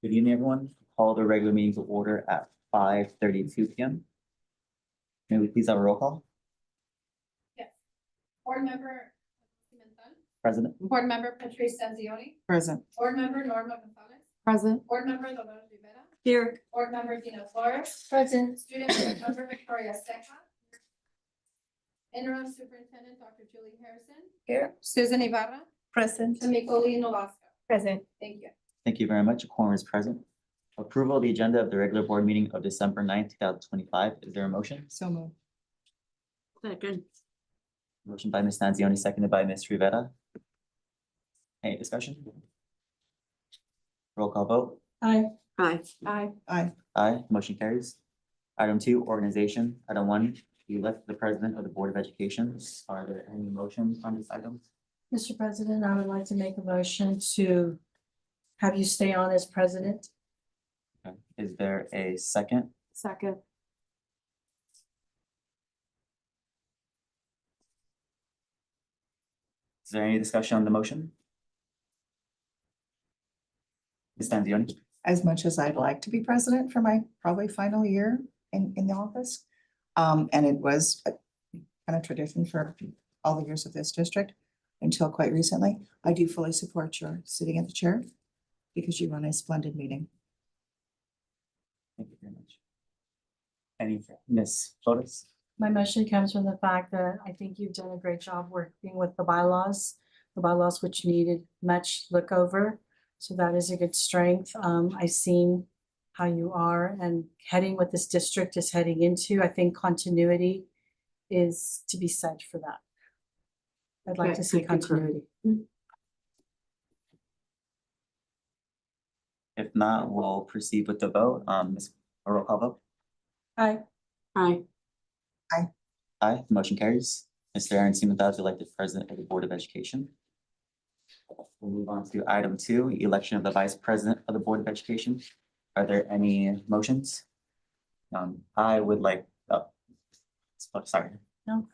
Good evening, everyone. Call the regular meeting to order at 5:32 PM. May we please have a roll call? Yes. Board member Pimentel, President? board member Patrice Stanzioni, Present. board member Norma Gonzalez, Present. board member Dolores Rivera, Here. board member Dina Flores, Present. student board member Victoria Seca, interim superintendent Dr. Julie Harrison, Here. Susan Ibarra, Present. and Micoli Nolasco. Present. Thank you. Thank you very much. A quorum is present. Approval of the agenda of the regular board meeting of December 9th, 2025. Is there a motion? So moved. Second. Motion by Ms. Stanzioni, seconded by Ms. Rivera. Any discussion? Roll call vote. Aye. Aye. Aye. Aye. Aye, motion carries. Item 2, organization. Item 1, elect the president of the Board of Education. Are there any motions on this item? Mr. President, I would like to make a motion to have you stay on as president. Okay. Is there a second? Second. Is there any discussion on the motion? Ms. Stanzioni? As much as I'd like to be president for my probably final year in the office. And it was a kind of tradition for all the years of this district until quite recently. I do fully support your sitting at the chair because you run a splendid meeting. Thank you very much. Any, Ms. Flores? My motion comes from the fact that I think you've done a great job working with the bylaws which needed much look over. So that is a good strength. I've seen how you are and heading what this district is heading into. I think continuity is to be said for that. I'd like to see continuity. If not, we'll proceed with the vote. Ms. a roll call vote. Aye. Aye. Aye, motion carries. Mr. Aaron Simenthal is elected president of the Board of Education. We'll move on to item 2, election of the vice president of the Board of Education. Are there any motions? I would like, sorry. No,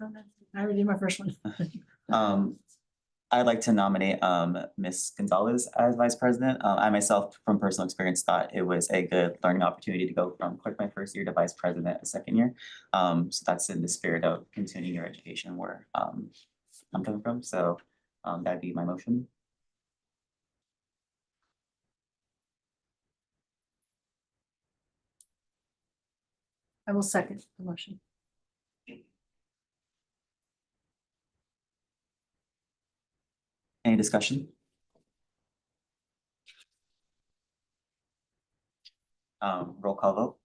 I already did my first one. I'd like to nominate Ms. Gonzalez as vice president. I myself, from personal experience, thought it was a good learning opportunity to go from clerk my first year to vice president a second year. So that's in the spirit of continuing your education where I'm coming from. So that'd be my motion. I will second the motion. Any discussion? Roll call vote.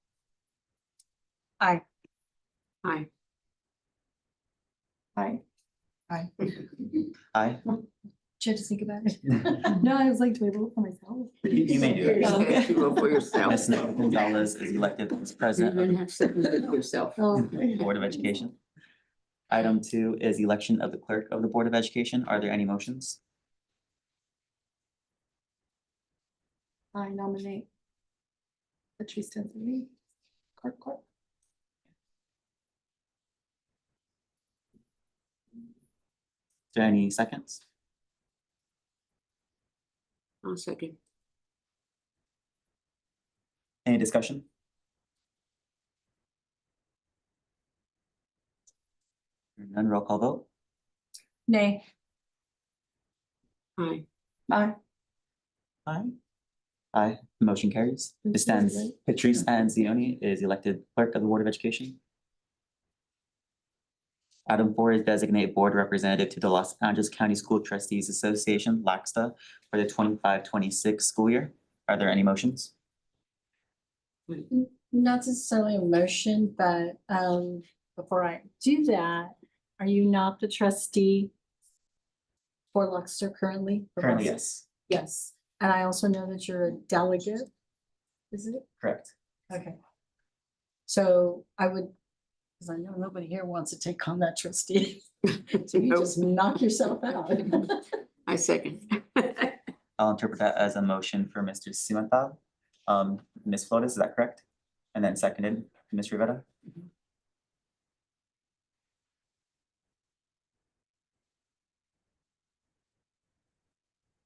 Aye. Aye. Aye. Aye. Aye. Should I just think about it? No, I was like, do I vote for myself? You may do it. Okay. You vote for yourself. Ms. Gonzalez is elected as president of have seconded yourself. the Board of Education. Item 2 is election of the clerk of the Board of Education. Are there any motions? I nominate Patrice Stanzioni, clerk. Is there any seconds? I'll second. Any discussion? None, roll call vote. Nay. Aye. Aye. Aye. Aye, the motion carries. Patrice Stanzioni is elected clerk of the Board of Education. Item 4 is designate board representative to the Los Angeles County School Trustees Association, LACSTA, for the 25-26 school year. Are there any motions? Not necessarily a motion, but before I do that, are you not the trustee for Luxor currently? Currently, yes. Yes, and I also know that you're a delegate. Is it? Correct. Okay. So I would, because I know nobody here wants to take on that trustee. So you just knock yourself out. I second. I'll interpret that as a motion for Mr. Simenthal. Ms. Flores, is that correct? And then seconded, Ms. Rivera?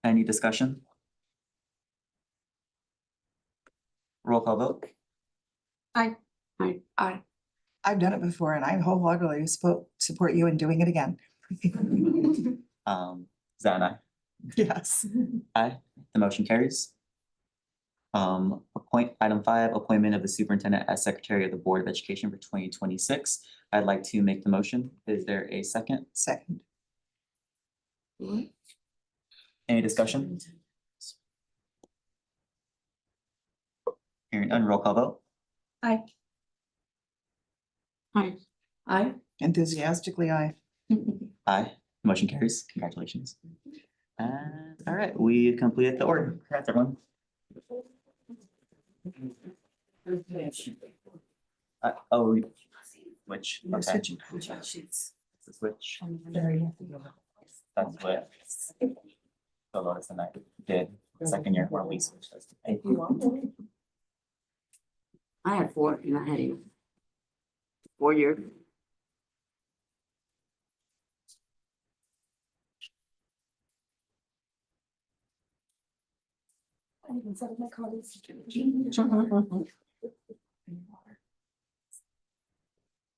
Any discussion? Roll call vote. Aye. Aye. I've done it before and I wholeheartedly support you in doing it again. Is that an aye? Yes. Aye, the motion carries. Item 5, appointment of the superintendent as secretary of the Board of Education for 2026. I'd like to make the motion. Is there a second? Second. Any discussion? Hearing none, roll call vote. Aye. Aye. Enthusiastically, aye. Aye, motion carries. Congratulations. And all right, we completed the order. Congrats, everyone. Oh, which, okay, this is which, that's what. So Lotus and I did second year where we switched those. I had 4 and I had you. 4 years.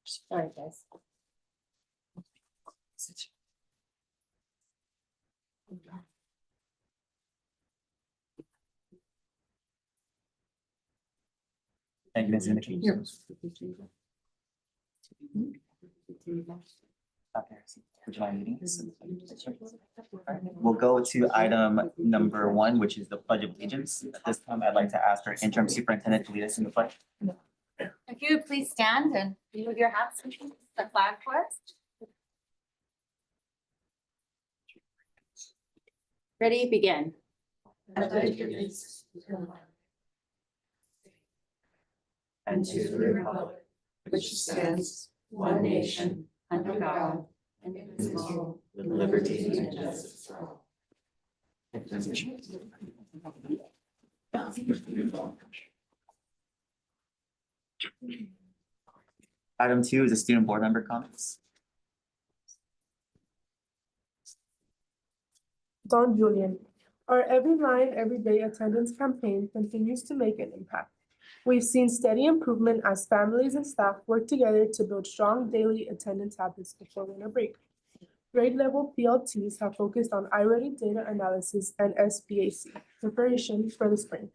Sorry, guys. Thank you, Ms. Zimichi. Okay, for July meetings. We'll go to item number 1, which is the Pledge of Allegiance. At this time, I'd like to ask our interim superintendent to lead us in the pledge. If you would please stand and be with your hats and the flag for us. Ready, begin. And to the republic which stands one nation under God, indivisible, with liberty and justice for all. Item 2 is a student board member comments. Don Julian, our Every Line, Every Day attendance campaign continues to make an impact. We've seen steady improvement as families and staff work together to build strong daily attendance habits before winter break. Grade level PLTs have focused on iReady data analysis and SBAC preparation for the spring.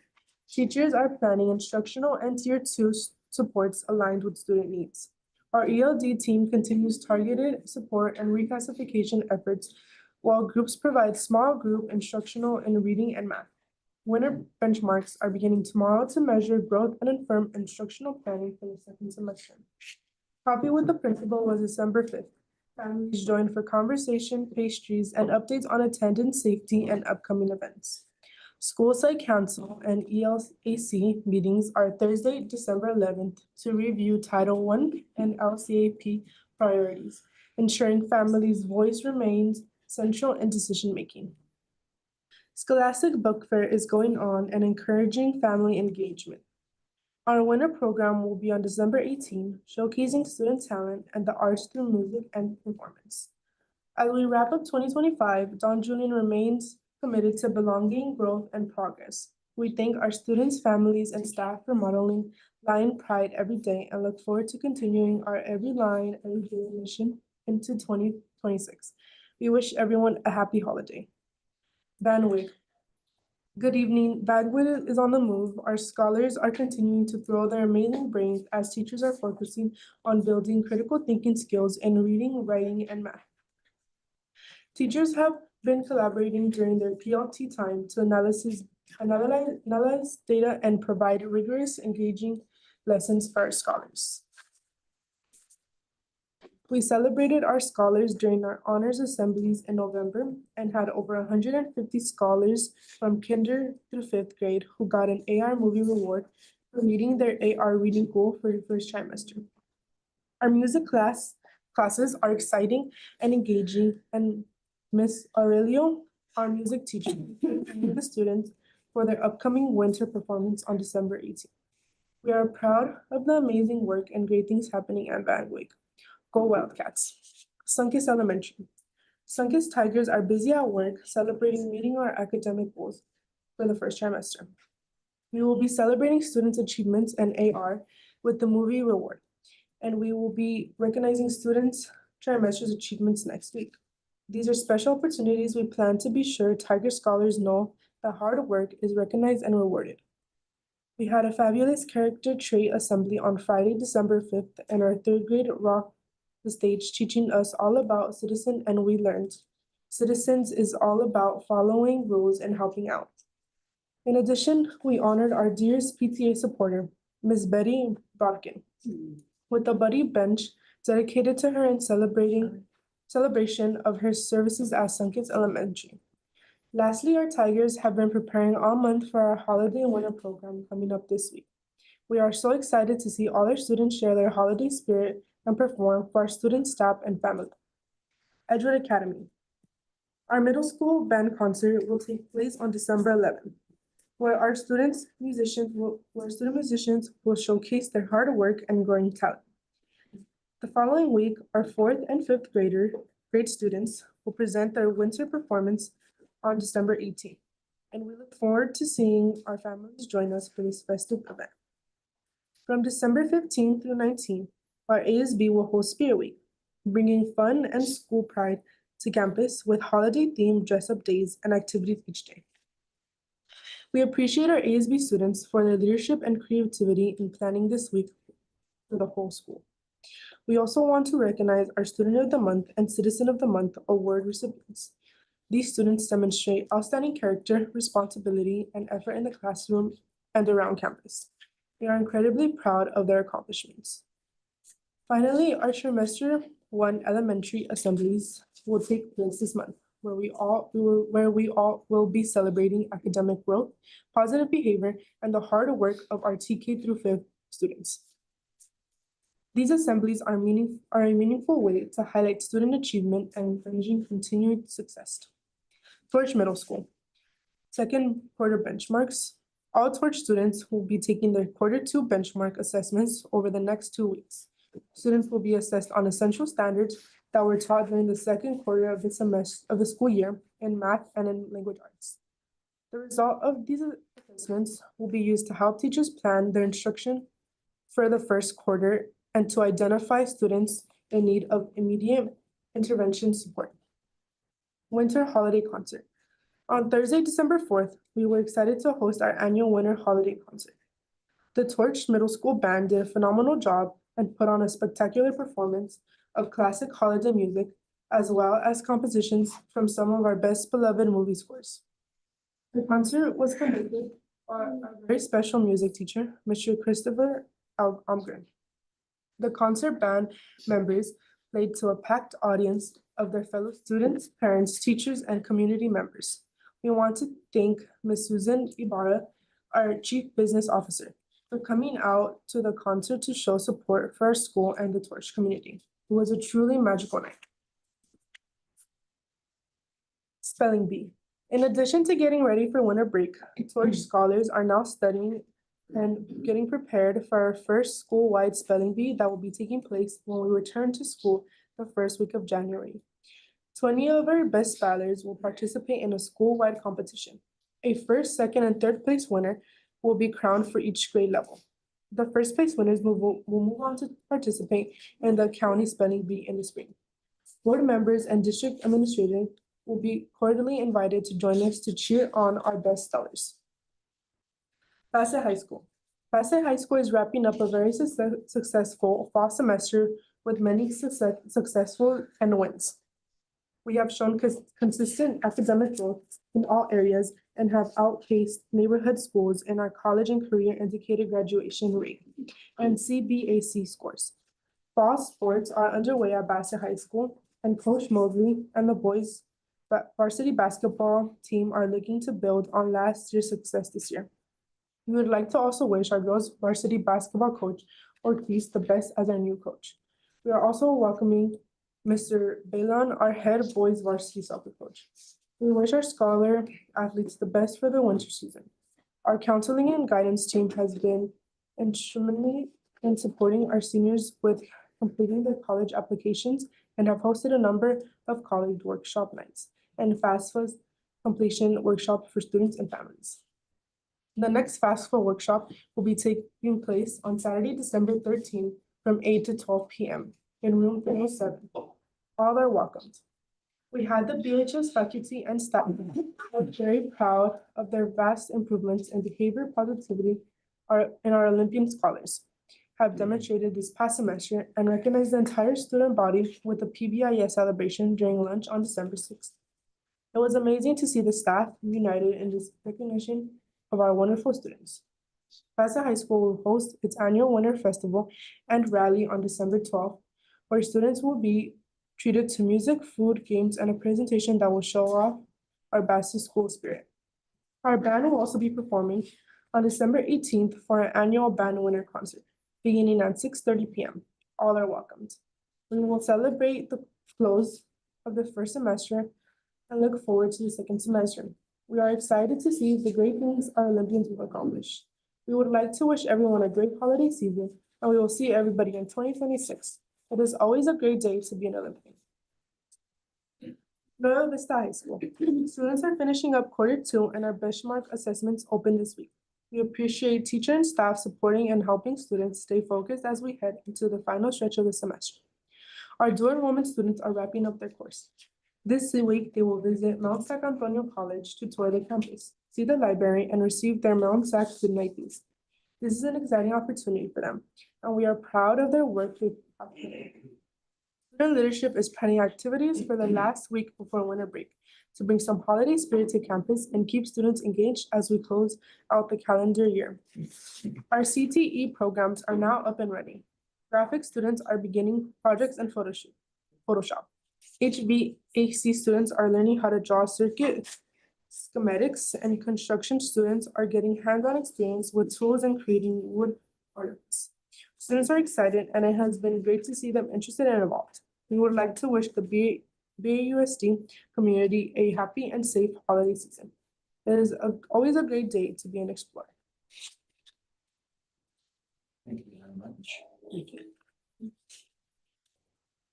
Teachers are planning instructional and Tier 2 supports aligned with student needs. Our ELD team continues targeted support and reclassification efforts, while groups provide small group instructional in reading and math. Winter benchmarks are beginning tomorrow to measure growth and inform instructional planning for the second semester. Coffee with the principal was December 5th. Families joined for conversation, pastries, and updates on attendance, safety, and upcoming events. School site council and ELAC meetings are Thursday, December 11th to review Title I and LCAP priorities, ensuring families' voice remains central in decision-making. Scholastic Book Fair is going on and encouraging family engagement. Our winter program will be on December 18, showcasing student talent and the arts through music and performance. As we wrap up 2025, Don Julian remains committed to belonging, growth, and progress. We thank our students, families, and staff for modeling Line Pride every day and look forward to continuing our Every Line, Every Day mission into 2026. We wish everyone a happy holiday. Van Wyck. Good evening. Bagwood is on the move. Our scholars are continuing to throw their amazing brains as teachers are focusing on building critical thinking skills in reading, writing, and math. Teachers have been collaborating during their PLT time to analyze data and provide rigorous, engaging lessons for our scholars. We celebrated our scholars during our honors assemblies in November and had over 150 scholars from kinder through 5th grade who got an AR movie reward for meeting their AR reading goal for the first trimester. Our music classes are exciting and engaging, and Miss Aurelio, our music teacher, prepared the students for their upcoming winter performance on December 18th. We are proud of the amazing work and great things happening at Van Wyck. Go Wildcats. Sunkist Elementary. Sunkist Tigers are busy at work celebrating meeting our academic goals for the first trimester. We will be celebrating students' achievements and AR with the movie reward. And we will be recognizing students' trimester's achievements next week. These are special opportunities we plan to be sure Tiger Scholars know that hard work is recognized and rewarded. We had a fabulous character trait assembly on Friday, December 5th, and our third grade rocked the stage, teaching us all about citizen, and we learned citizens is all about following rules and helping out. In addition, we honored our dearest PTA supporter, Ms. Betty Brodkin, with a buddy bench dedicated to her in celebration of her services at Sunkist Elementary. Lastly, our Tigers have been preparing all month for our holiday winter program coming up this week. We are so excited to see all our students share their holiday spirit and perform for our students, staff, and family. Edgewood Academy. Our middle school band concert will take place on December 11th, where student musicians will showcase their hard work and growing talent. The following week, our fourth and fifth grade students will present their winter performance on December 18th, and we look forward to seeing our families join us for this festive event. From December 15th through 19th, our ASB will host Spirit Week, bringing fun and school pride to campus with holiday-themed dress-up days and activities each day. We appreciate our ASB students for their leadership and creativity in planning this week for the whole school. We also want to recognize our Student of the Month and Citizen of the Month award recipients. These students demonstrate outstanding character, responsibility, and effort in the classroom and around campus. We are incredibly proud of their accomplishments. Finally, our trimester 1 elementary assemblies will take place this month, where we all will be celebrating academic growth, positive behavior, and the hard work of our TK through 5th students. These assemblies are a meaningful way to highlight student achievement and encouraging continued success. Torch Middle School. Second quarter benchmarks. All Torch students will be taking their quarter 2 benchmark assessments over the next 2 weeks. Students will be assessed on essential standards that were taught during the second quarter of the school year in math and in language arts. The result of these assessments will be used to help teachers plan their instruction for the first quarter and to identify students in need of immediate intervention support. Winter Holiday Concert. On Thursday, December 4th, we were excited to host our annual Winter Holiday Concert. The Torch Middle School Band did a phenomenal job and put on a spectacular performance of classic holiday music, as well as compositions from some of our best beloved movie scores. The concert was conducted by our very special music teacher, Mr. Christopher Almgren. The concert band members played to a packed audience of their fellow students, parents, teachers, and community members. We want to thank Ms. Susan Ibarra, our Chief Business Officer, for coming out to the concert to show support for our school and the Torch community. It was a truly magical night. Spelling Bee. In addition to getting ready for winter break, Torch scholars are now studying and getting prepared for our first school-wide spelling bee that will be taking place when we return to school the first week of January. 20 of our best spellers will participate in a school-wide competition. A first, second, and third place winner will be crowned for each grade level. The first place winners will move on to participate in the county spelling bee in the spring. Board members and district administrators will be cordially invited to join us to cheer on our best spellers. Bassett High School. Bassett High School is wrapping up a very successful fall semester with many successful wins. We have shown consistent academic growth in all areas and have outpaced neighborhood schools in our college and career indicated graduation rate and CBAC scores. Fall sports are underway at Bassett High School, and Coach Mosley and the boys varsity basketball team are looking to build on last year's success this year. We would like to also wish our girls varsity basketball coach, Ortiz, the best as our new coach. We are also welcoming Mr. Balon, our head boys varsity soccer coach. We wish our scholar athletes the best for the winter season. Our counseling and guidance team has been instrumental in supporting our seniors with completing their college applications and have hosted a number of college workshop nights and FAFSA completion workshop for students and families. The next FAFSA workshop will be taking place on Saturday, December 13th from 8 to 12 p.m. in room 307. All are welcomed. We had the BHS faculty and staff who are very proud of their vast improvements in behavior positivity in our Olympian scholars have demonstrated this past semester and recognized the entire student body with a PBIS celebration during lunch on December 6th. It was amazing to see the staff united in this recognition of our wonderful students. Bassett High School will host its annual Winter Festival and Rally on December 12th, where students will be treated to music, food, games, and a presentation that will show off our Bassett school spirit. Our band will also be performing on December 18th for our annual band winter concert, beginning at 6:30 p.m. All are welcomed. We will celebrate the close of the first semester and look forward to the second semester. We are excited to see the great things our Olympians will accomplish. We would like to wish everyone a great holiday season, and we will see everybody in 2026. It is always a great day to be an Olympian. Nueva Vista High School. Students are finishing up Q2 and our benchmark assessments open this week. We appreciate teacher and staff supporting and helping students stay focused as we head into the final stretch of the semester. Our dual enrollment students are wrapping up their course. This week, they will visit Mount Sac Antonio College to tour the campus, see the library, and receive their Mount Sac student IDs. This is an exciting opportunity for them, and we are proud of their work they have put in. Student leadership is planning activities for the last week before winter break to bring some holiday spirit to campus and keep students engaged as we close out the calendar year. Our CTE programs are now up and running. Graphic students are beginning projects in Photoshop. HVAC students are learning how to draw circuit schematics, and construction students are getting hands-on experience with tools and creating wood ornaments. Students are excited, and it has been great to see them interested and involved. We would like to wish the BAUSD community a happy and safe holiday season. It is always a great day to be an explorer. Thank you very much.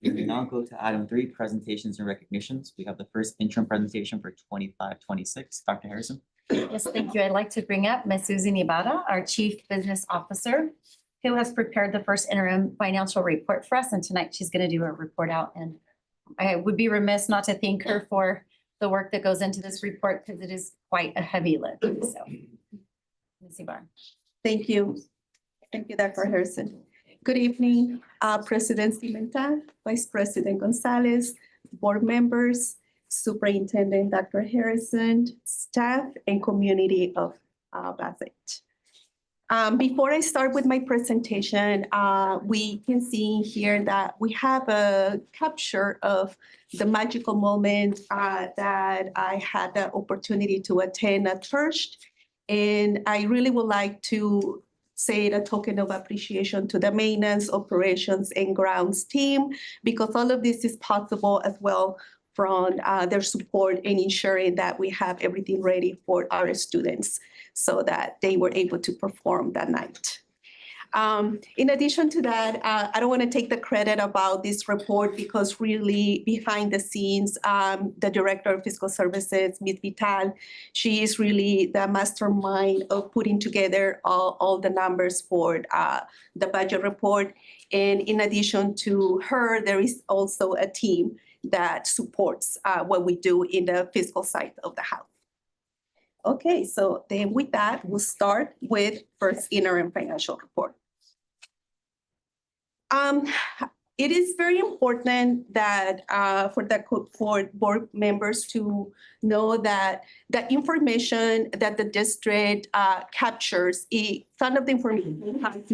We now go to item 3, presentations and recognitions. We have the first interim presentation for 25-26. Dr. Harrison. Yes, thank you. I'd like to bring up Ms. Susan Ibarra, our Chief Business Officer, who has prepared the first interim financial report for us. And tonight she's going to do a report out. And I would be remiss not to thank her for the work that goes into this report because it is quite a heavy lift. So, Ms. Ibarra. Thank you. Thank you, Dr. Harrison. Good evening, President Cimenta, Vice President Gonzalez, board members, Superintendent Dr. Harrison, staff, and community of Bassett. Before I start with my presentation, we can see here that we have a capture of the magical moment that I had the opportunity to attend at church. And I really would like to say a token of appreciation to the maintenance, operations, and grounds team, because all of this is possible as well from their support in ensuring that we have everything ready for our students so that they were able to perform that night. In addition to that, I don't want to take the credit about this report because really behind the scenes, the Director of Fiscal Services, Ms. Vital, she is really the mastermind of putting together all the numbers for the budget report. And in addition to her, there is also a team that supports what we do in the fiscal side of the house. Okay, so then with that, we'll start with first interim financial report. It is very important that for board members to know that the information that the district captures, some of the information comes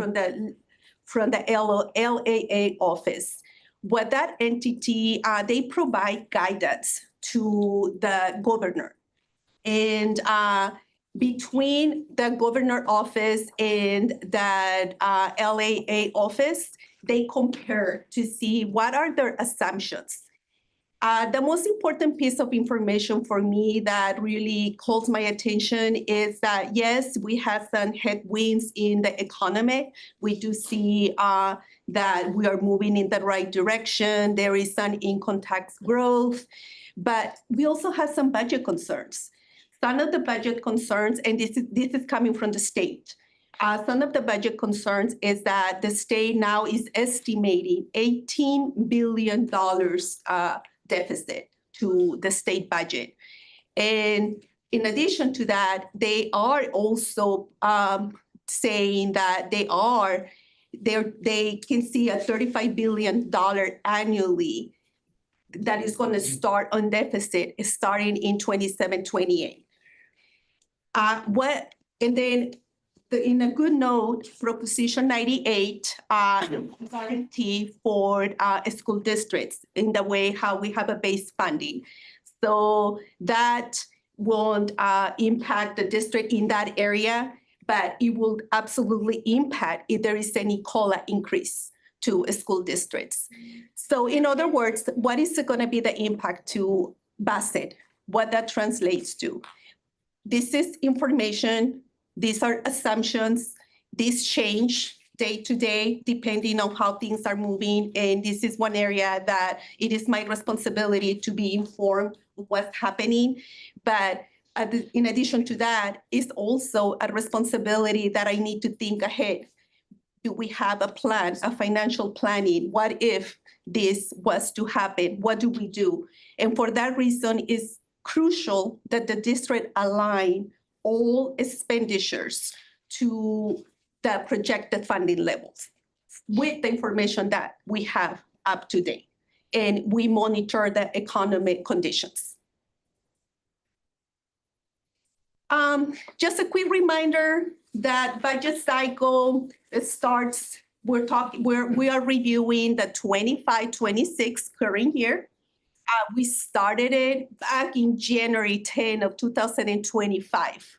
from the LAA office. What that entity, they provide guidance to the governor. And between the governor office and the LAA office, they compare to see what are their assumptions. The most important piece of information for me that really calls my attention is that, yes, we have some headwinds in the economy. We do see that we are moving in the right direction. There is some income tax growth, but we also have some budget concerns. Some of the budget concerns, and this is coming from the state. Some of the budget concerns is that the state now is estimating $18 billion deficit to the state budget. And in addition to that, they are also saying that they can see a $35 billion annually that is going to start on deficit starting in 27-28. And then in a good note, Proposition 98 guarantee for school districts in the way how we have a base funding. So that won't impact the district in that area, but it will absolutely impact if there is any COLA increase to school districts. So in other words, what is going to be the impact to Bassett? What that translates to? This is information. These are assumptions. These change day to day, depending on how things are moving. And this is one area that it is my responsibility to be informed of what's happening. But in addition to that, it's also a responsibility that I need to think ahead. Do we have a plan, a financial planning? What if this was to happen? What do we do? And for that reason, it's crucial that the district align all expenditures to the projected funding levels with the information that we have up to date. And we monitor the economic conditions. Just a quick reminder that budget cycle starts, we are reviewing the 25-26 current year. We started it back in January 10 of 2025.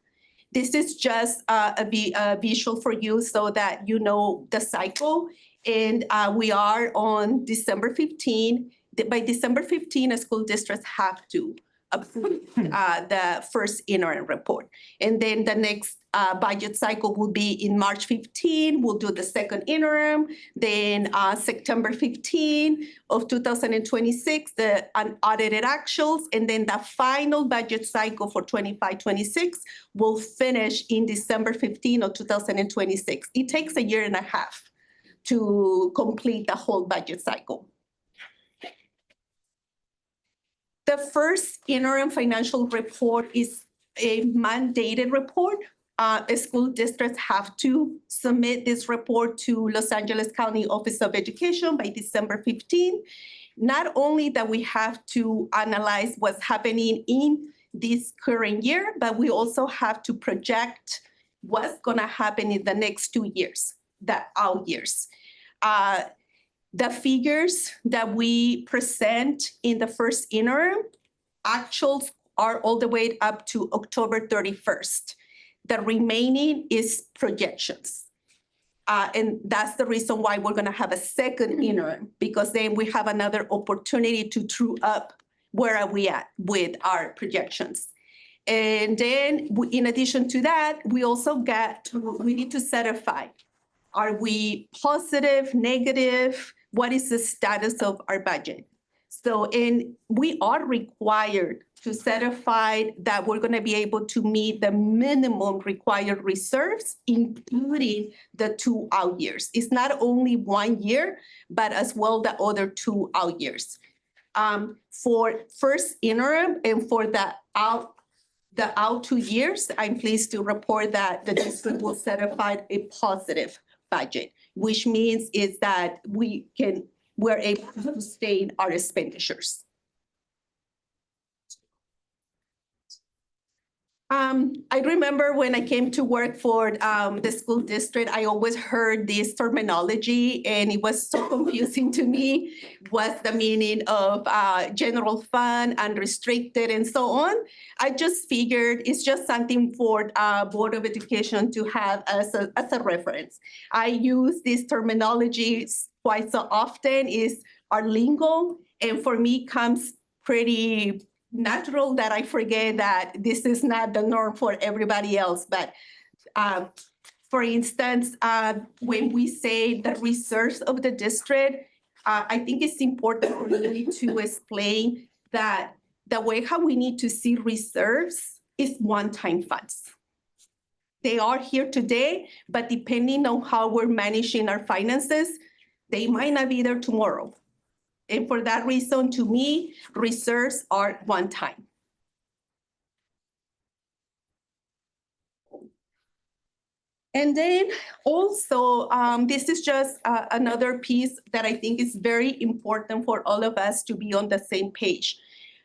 This is just a visual for you so that you know the cycle. And we are on December 15. By December 15, school districts have to approve the first interim report. And then the next budget cycle will be in March 15. We'll do the second interim. Then September 15 of 2026, the unaudited actuals. And then the final budget cycle for 25-26 will finish in December 15 of 2026. It takes a year and a half to complete the whole budget cycle. The first interim financial report is a mandated report. School districts have to submit this report to Los Angeles County Office of Education by December 15. Not only that we have to analyze what's happening in this current year, but we also have to project what's going to happen in the next 2 years, the out years. The figures that we present in the first interim, actuals are all the way up to October 31st. The remaining is projections. And that's the reason why we're going to have a second interim, because then we have another opportunity to true up where are we at with our projections. And then in addition to that, we need to certify. Are we positive, negative? What is the status of our budget? So, and we are required to certify that we're going to be able to meet the minimum required reserves, including the 2 out years. It's not only 1 year, but as well the other 2 out years. For first interim and for the out 2 years, I'm pleased to report that the district will certify a positive budget, which means is that we're able to sustain our expenditures. I remember when I came to work for the school district, I always heard this terminology and it was so confusing to me. What's the meaning of general fund, unrestricted, and so on? I just figured it's just something for Board of Education to have as a reference. I use this terminology quite so often, is our lingo, and for me comes pretty natural that I forget that this is not the norm for everybody else. But for instance, when we say the reserves of the district, I think it's important for me to explain that the way how we need to see reserves is one-time funds. They are here today, but depending on how we're managing our finances, they might not be there tomorrow. And for that reason, to me, reserves are one time. And then also, this is just another piece that I think is very important for all of us to be on the same page.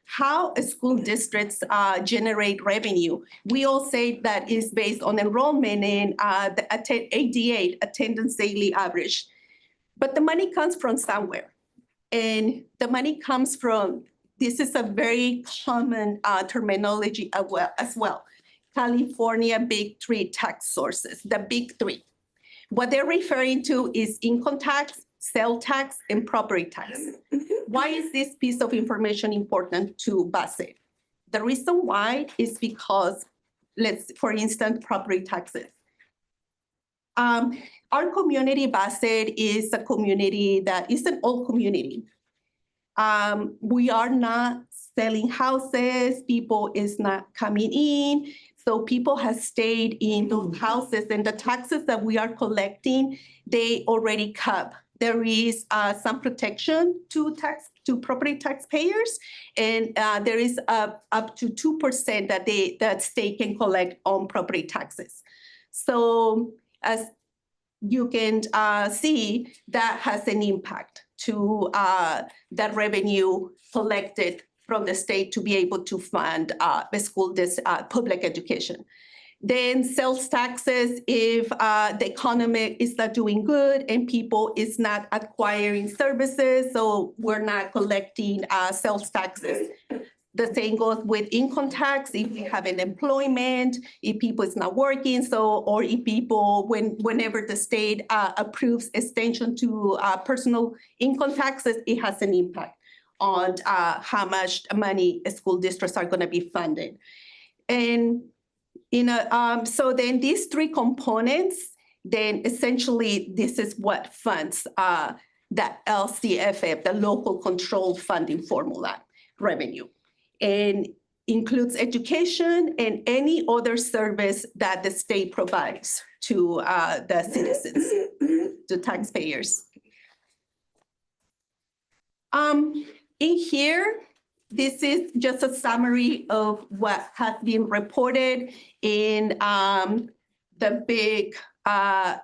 How school districts generate revenue. We all say that is based on enrollment and the ADA, attendance daily average. But the money comes from somewhere. And the money comes from, this is a very common terminology as well. California big three tax sources, the big three. What they're referring to is income tax, sales tax, and property tax. Why is this piece of information important to Bassett? The reason why is because, for instance, property taxes. Our community, Bassett, is a community that is an old community. We are not selling houses, people is not coming in. So people have stayed in those houses, and the taxes that we are collecting, they already cover. There is some protection to property taxpayers, and there is up to 2% that state can collect on property taxes. So as you can see, that has an impact to that revenue collected from the state to be able to fund the public education. Then sales taxes, if the economy is not doing good and people is not acquiring services, so we're not collecting sales taxes. The same goes with income tax, if we have an employment, if people is not working, or if people, whenever the state approves extension to personal income taxes, it has an impact on how much money school districts are gonna be funded. And so then these three components, then essentially this is what funds that LCFF, the local control funding formula revenue, and includes education and any other service that the state provides to the citizens, to taxpayers. In here, this is just a summary of what has been reported in the big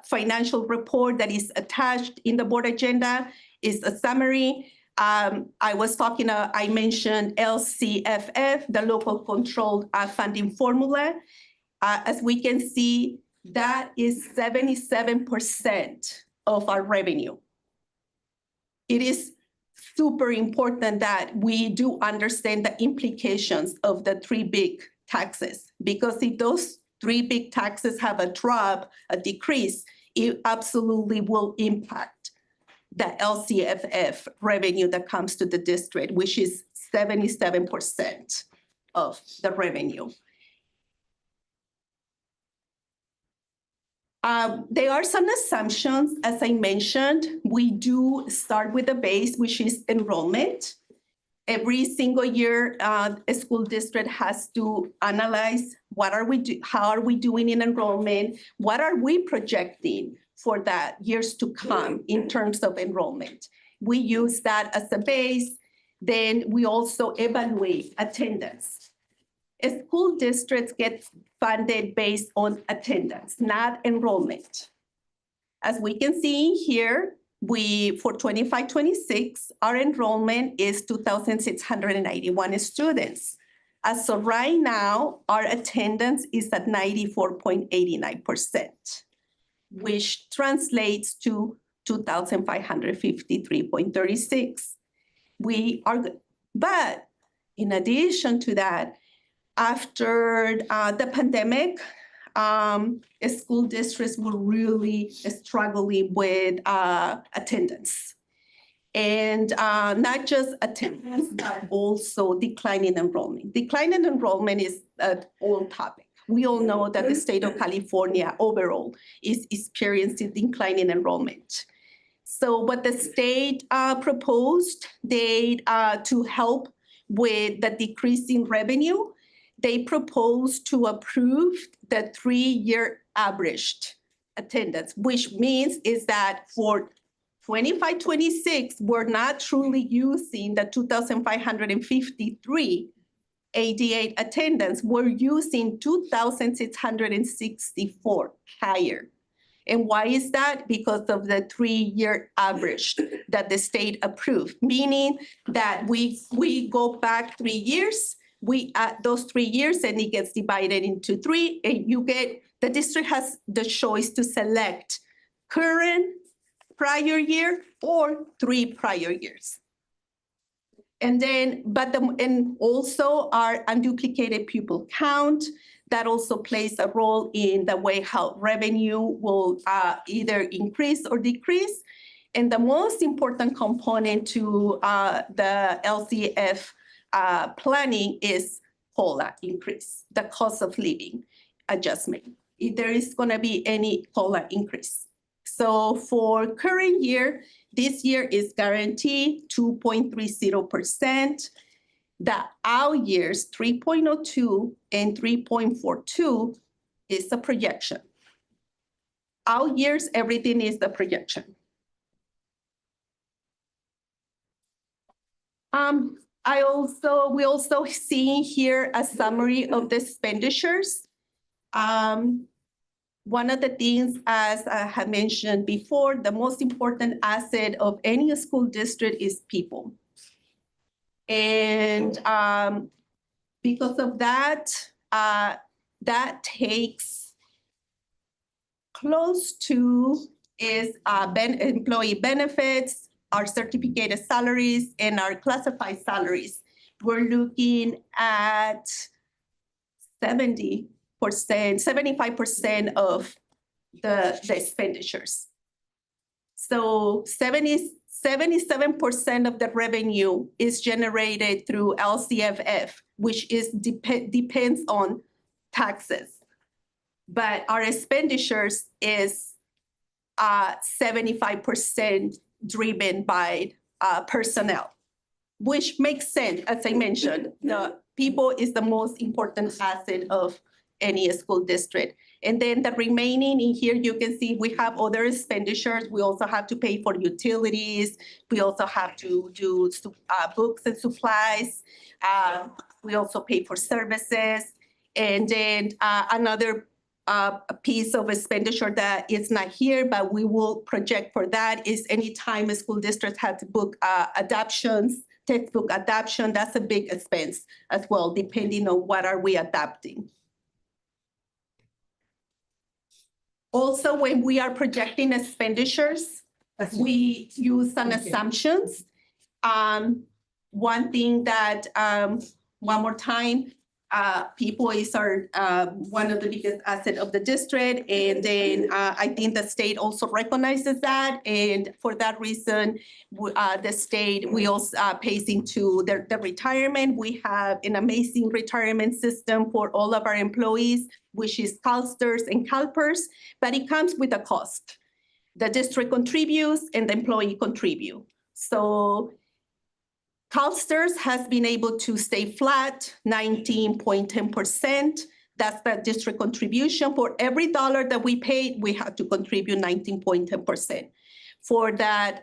financial report that is attached in the board agenda. Is a summary. I mentioned LCFF, the local controlled funding formula. As we can see, that is 77% of our revenue. It is super important that we do understand the implications of the three big taxes, because if those three big taxes have a drop, a decrease, it absolutely will impact the LCFF revenue that comes to the district, which is 77% of the revenue. There are some assumptions, as I mentioned. We do start with a base, which is enrollment. Every single year, a school district has to analyze how are we doing in enrollment? What are we projecting for the years to come in terms of enrollment? We use that as a base. Then we also evaluate attendance. School districts get funded based on attendance, not enrollment. As we can see here, for 25-26, our enrollment is 2,691 students. As of right now, our attendance is at 94.89%, which translates to 2,553.36. But in addition to that, after the pandemic, school districts were really struggling with attendance. And not just attendance, but also declining enrollment. Declining enrollment is an old topic. We all know that the state of California overall is experiencing declining enrollment. So what the state proposed, to help with the decrease in revenue, they proposed to approve the 3-year averaged attendance, which means is that for 25-26, we're not truly using the 2,553 88 attendance, we're using 2,664 higher. And why is that? Because of the 3-year average that the state approved, meaning that we go back 3 years, we add those 3 years and it gets divided into 3, and the district has the choice to select current, prior year, or 3 prior years. And then, and also our unduplicated pupil count, that also plays a role in the way how revenue will either increase or decrease. And the most important component to the LCF planning is COLA increase, the cost of living adjustment, if there is gonna be any COLA increase. So for current year, this year is guaranteed 2.30%. The out years, 3.02 and 3.42 is the projection. Out years, everything is the projection. We also see here a summary of the expenditures. One of the things, as I had mentioned before, the most important asset of any school district is people. And because of that, that takes close to employee benefits, our certificated salaries, and our classified salaries. We're looking at 75% of the expenditures. So 77% of the revenue is generated through LCFF, which depends on taxes. But our expenditures is 75% driven by personnel, which makes sense. As I mentioned, the people is the most important asset of any school district. And then the remaining in here, you can see we have other expenditures. We also have to pay for utilities. We also have to do books and supplies. We also pay for services. And then another piece of expenditure that is not here, but we will project for that is anytime a school district has to book adoptions, textbook adoption, that's a big expense as well, depending on what are we adapting. Also, when we are projecting expenditures, we use some assumptions. One thing that, one more time, people is one of the biggest asset of the district. And then I think the state also recognizes that. And for that reason, the state, we also pays into the retirement. We have an amazing retirement system for all of our employees, which is CalSTRS and CalPERS, but it comes with a cost. The district contributes and the employee contribute. So CalSTRS has been able to stay flat, 19.10%. That's the district contribution. For every dollar that we paid, we have to contribute 19.10%. For that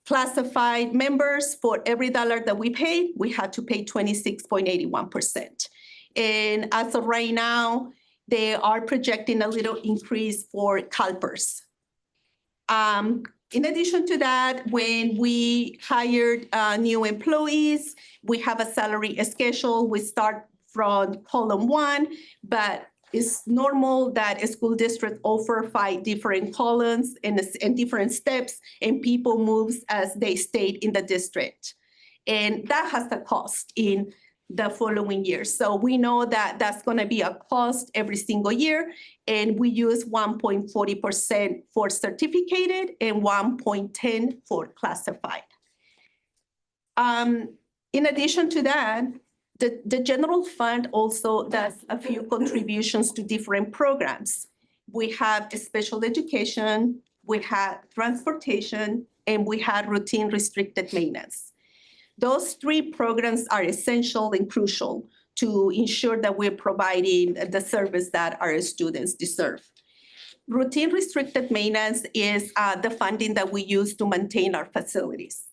classified members, for every dollar that we paid, we had to pay 26.81%. And as of right now, they are projecting a little increase for CalPERS. In addition to that, when we hired new employees, we have a salary schedule. We start from column 1, but it's normal that a school district offer 5 different columns and different steps, and people moves as they stayed in the district. And that has a cost in the following year. So we know that that's going to be a cost every single year, and we use 1.40% for certificated and 1.10 for classified. In addition to that, the general fund also does a few contributions to different programs. We have special education, we have transportation, and we have routine restricted maintenance. Those 3 programs are essential and crucial to ensure that we're providing the service that our students deserve. Routine restricted maintenance is the funding that we use to maintain our facilities.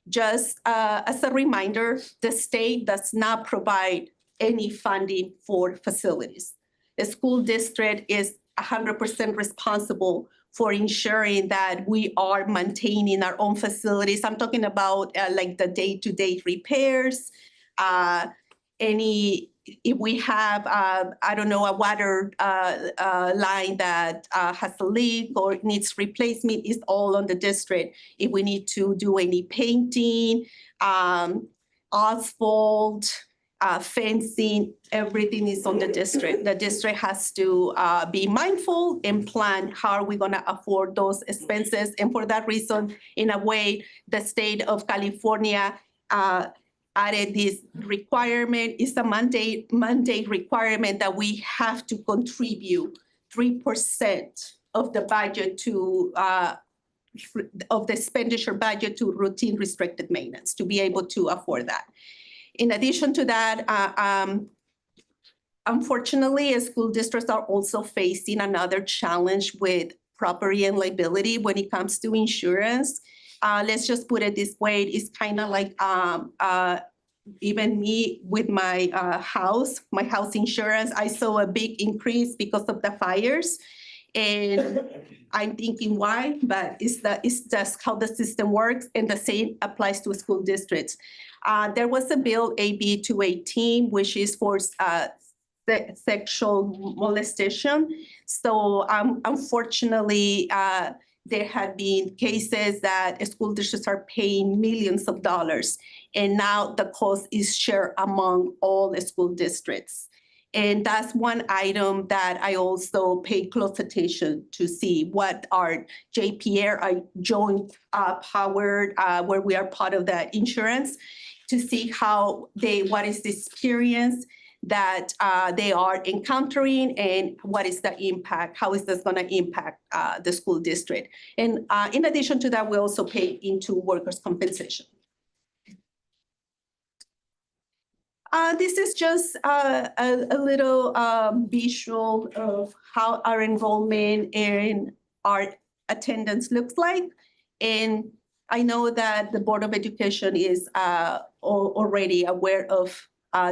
Just as a reminder, the state does not provide any funding for facilities. The school district is 100% responsible for ensuring that we are maintaining our own facilities. I'm talking about like the day-to-day repairs, if we have, I don't know, a water line that has a leak or needs replacement, is all on the district. If we need to do any painting, asphalt, fencing, everything is on the district. The district has to be mindful and plan how are we gonna afford those expenses. And for that reason, in a way, the state of California added this requirement. It's a mandate requirement that we have to contribute 3% of the budget to of the expenditure budget to routine restricted maintenance to be able to afford that. In addition to that, unfortunately, school districts are also facing another challenge with property and liability when it comes to insurance. Let's just put it this way, it's kind of like even me with my house insurance, I saw a big increase because of the fires. And I'm thinking why, but it's just how the system works, and the same applies to school districts. There was a bill, AB 218, which is for sexual molestation. So unfortunately, there have been cases that school districts are paying millions of dollars, and now the cost is shared among all the school districts. And that's one item that I also pay close attention to see what our JPR, our joint powered, where we are part of that insurance, to see what is the experience that they are encountering and what is the impact, how is this gonna impact the school district. And in addition to that, we also pay into workers' compensation. This is just a little visual of how our enrollment and our attendance looks like. And I know that the Board of Education is already aware of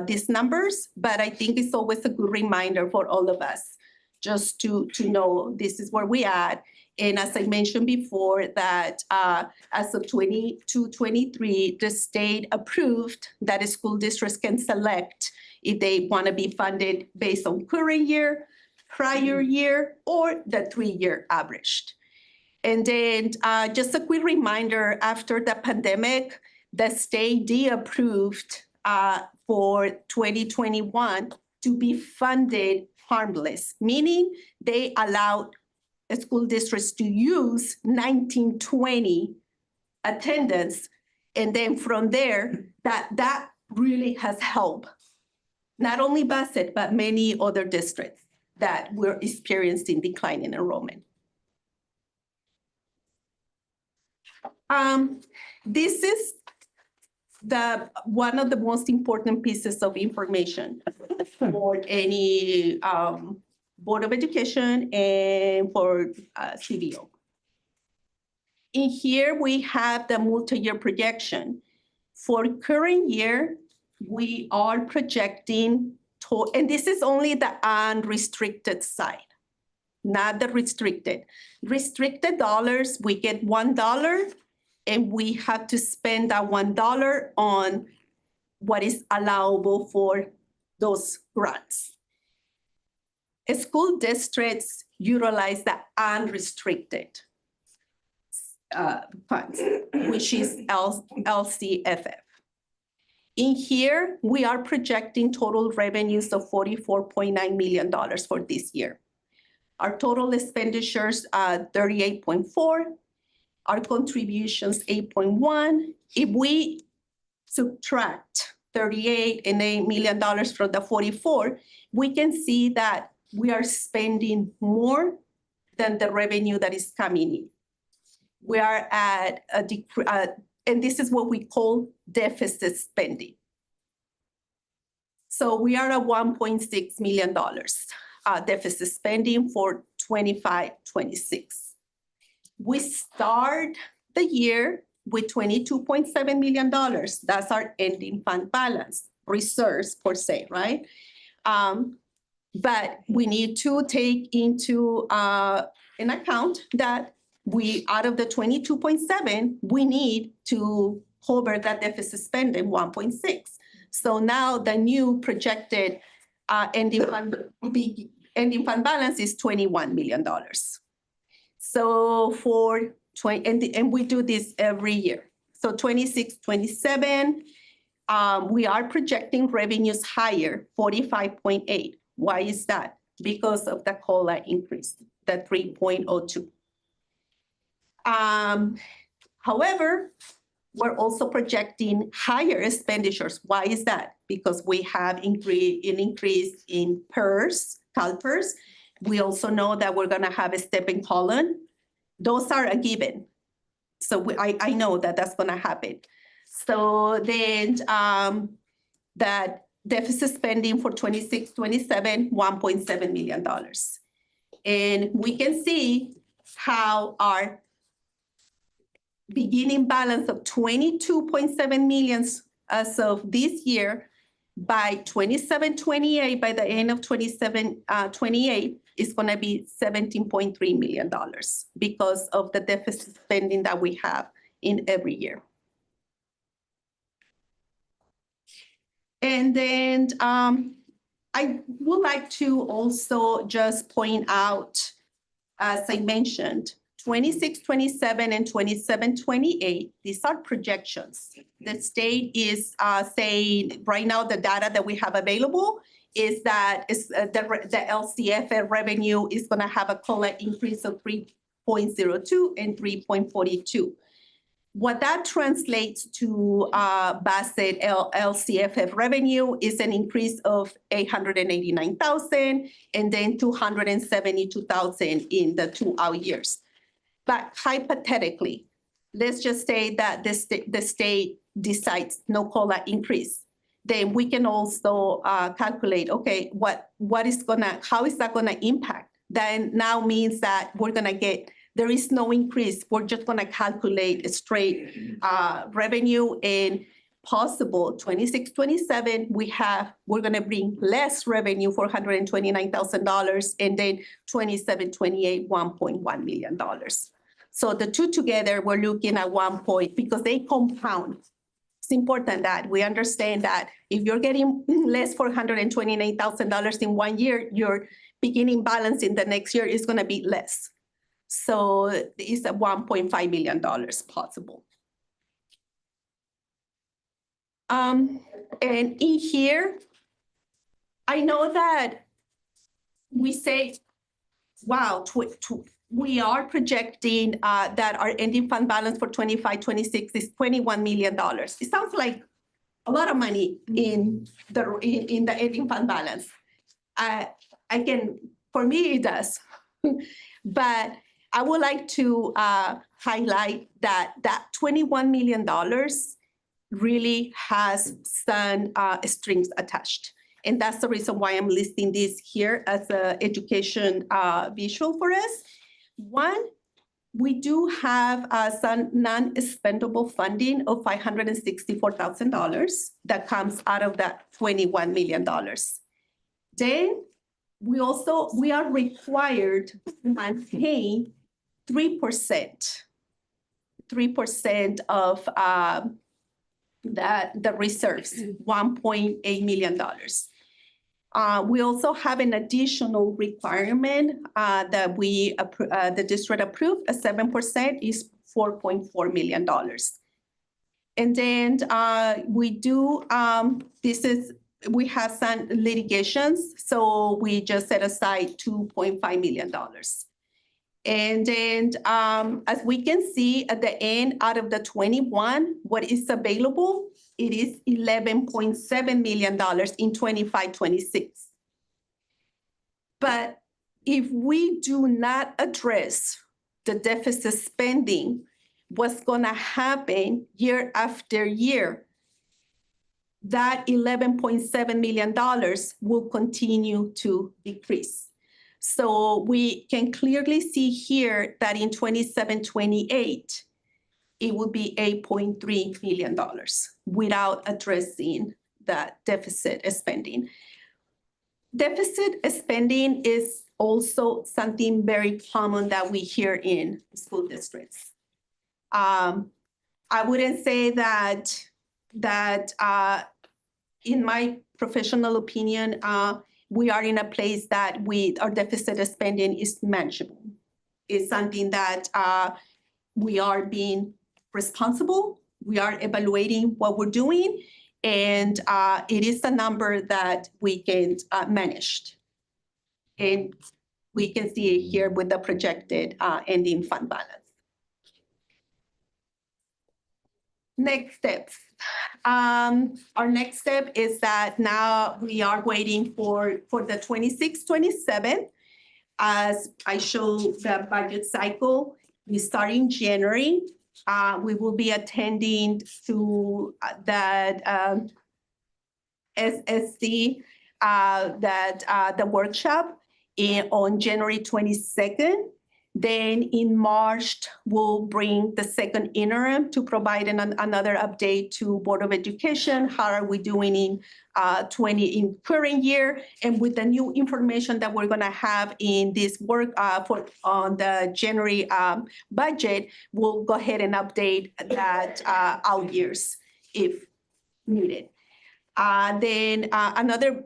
these numbers, but I think it's always a good reminder for all of us just to know this is where we at. And as I mentioned before, that as of 22-23, the state approved that school districts can select if they want to be funded based on current year, prior year, or the 3-year averaged. And then just a quick reminder, after the pandemic, the state approved for 2021 to be funded harmless, meaning they allowed school districts to use 1920 attendance. And then from there, that really has helped not only Bassett, but many other districts that were experiencing decline in enrollment. This is one of the most important pieces of information for any Board of Education and for CBO. In here, we have the multi-year projection. For current year, we are projecting, and this is only the unrestricted side, not the restricted. Restricted dollars, we get $1, and we have to spend that $1 on what is allowable for those grants. School districts utilize the unrestricted funds, which is LCFF. In here, we are projecting total revenues of $44.9 million for this year. Our total expenditures are 38.4. Our contributions 8.1. If we subtract 38 and $8 million from the 44, we can see that we are spending more than the revenue that is coming in. We are at and this is what we call deficit spending. So we are at $1.6 million deficit spending for 25-26. We start the year with $22.7 million. That's our ending fund balance, reserves per se, right? But we need to take into an account that we, out of the 22.7, we need to cover that deficit spending 1.6. So now the new projected ending fund balance is $21 million. So for and we do this every year. So 26, 27, we are projecting revenues higher, 45.8. Why is that? Because of the COLA increase, the 3.02. However, we're also projecting higher expenditures. Why is that? Because we have an increase in PERS, CalPERS. We also know that we're gonna have a step in colon. Those are a given. So I know that that's gonna happen. So then that deficit spending for 26, 27, $1.7 million. And we can see how our beginning balance of 22.7 million as of this year, by 27, 28, by the end of 27, 28, is going to be $17.3 million because of the deficit spending that we have in every year. And then I would like to also just point out, as I mentioned, 26, 27, and 27, 28, these are projections. The state is saying right now the data that we have available is that the LCFF revenue is going to have a COLA increase of 3.02 and 3.42. What that translates to Bassett LCFF revenue is an increase of 889,000 and then 272,000 in the 2 out years. But hypothetically, let's just say that the state decides no COLA increase. Then we can also calculate, okay, how is that gonna impact? Then now means that there is no increase. We're just gonna calculate a straight revenue and possible 26, 27, we're gonna bring less revenue for $129,000 and then 27, 28, $1.1 million. So the two together, we're looking at 1 point because they compound. It's important that we understand that if you're getting less for $129,000 in 1 year, your beginning balance in the next year is gonna be less. So it's at $1.5 million possible. And in here, I know that we say, wow, we are projecting that our ending fund balance for 25, 26 is $21 million. It sounds like a lot of money in the ending fund balance. For me, it does. But I would like to highlight that $21 million really has some strings attached. And that's the reason why I'm listing this here as an education visual for us. One, we do have some non-expendable funding of $564,000 that comes out of that $21 million. Then we are required to maintain 3% of the reserves, $1.8 million. We also have an additional requirement that the district approved, 7% is $4.4 million. And then we have some litigations, so we just set aside $2.5 million. And then as we can see at the end, out of the 21, what is available, it is $11.7 million in 25-26. But if we do not address the deficit spending, what's gonna happen year after year, that $11.7 million will continue to decrease. So we can clearly see here that in 27-28, it would be $8.3 million without addressing the deficit spending. Deficit spending is also something very common that we hear in school districts. I wouldn't say that in my professional opinion, we are in a place that our deficit spending is manageable. It's something that we are being responsible. We are evaluating what we're doing, and it is a number that we can manage. And we can see it here with the projected ending fund balance. Next steps. Our next step is that now we are waiting for the 26-27. As I show the budget cycle, we start in January. We will be attending to that SSC, the workshop on January 22nd. Then in March, we'll bring the second interim to provide another update to Board of Education. How are we doing in current year? And with the new information that we're gonna have in this work on the January budget, we'll go ahead and update that out years if needed. Then another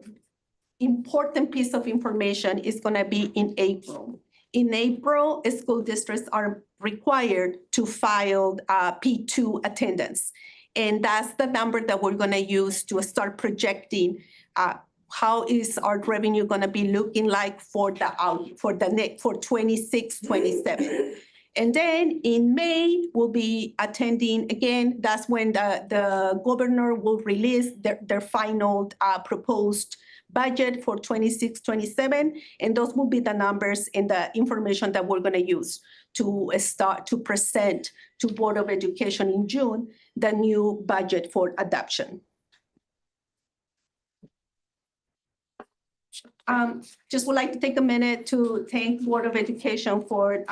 important piece of information is gonna be in April. In April, school districts are required to file P2 attendance. And that's the number that we're gonna use to start projecting how is our revenue gonna be looking like for 26-27. And then in May, we'll be attending again. That's when the governor will release their final proposed budget for 26-27, and those will be the numbers and the information that we're going to use to start to present to Board of Education in June the new budget for adoption. Just would like to take a minute to thank Board of Education for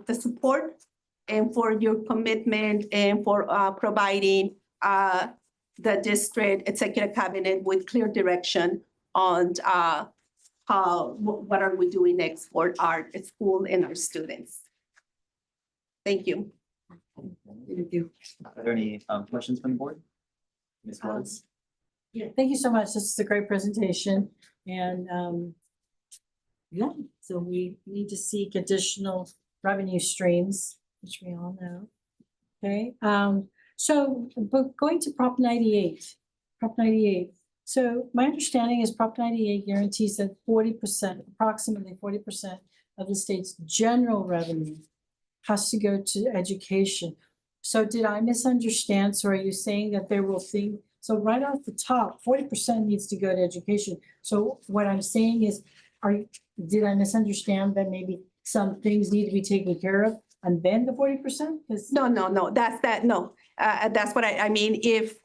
the support and for your commitment and for providing the district executive cabinet with clear direction on what are we doing next for our school and our students. Thank you. Thank you. Are there any questions from the board? Ms. Flores? Yeah, thank you so much. This is a great presentation. And yeah, so we need to seek additional revenue streams, which we all know. Okay, but going to Prop 98, So my understanding is Prop 98 guarantees that 40%, approximately 40% of the state's general revenue has to go to education. So did I misunderstand? So are you saying that there will think, so right off the top, 40% needs to go to education. So what I'm saying is, did I misunderstand that maybe some things need to be taken care of and then the 40%? No, that's what I mean. If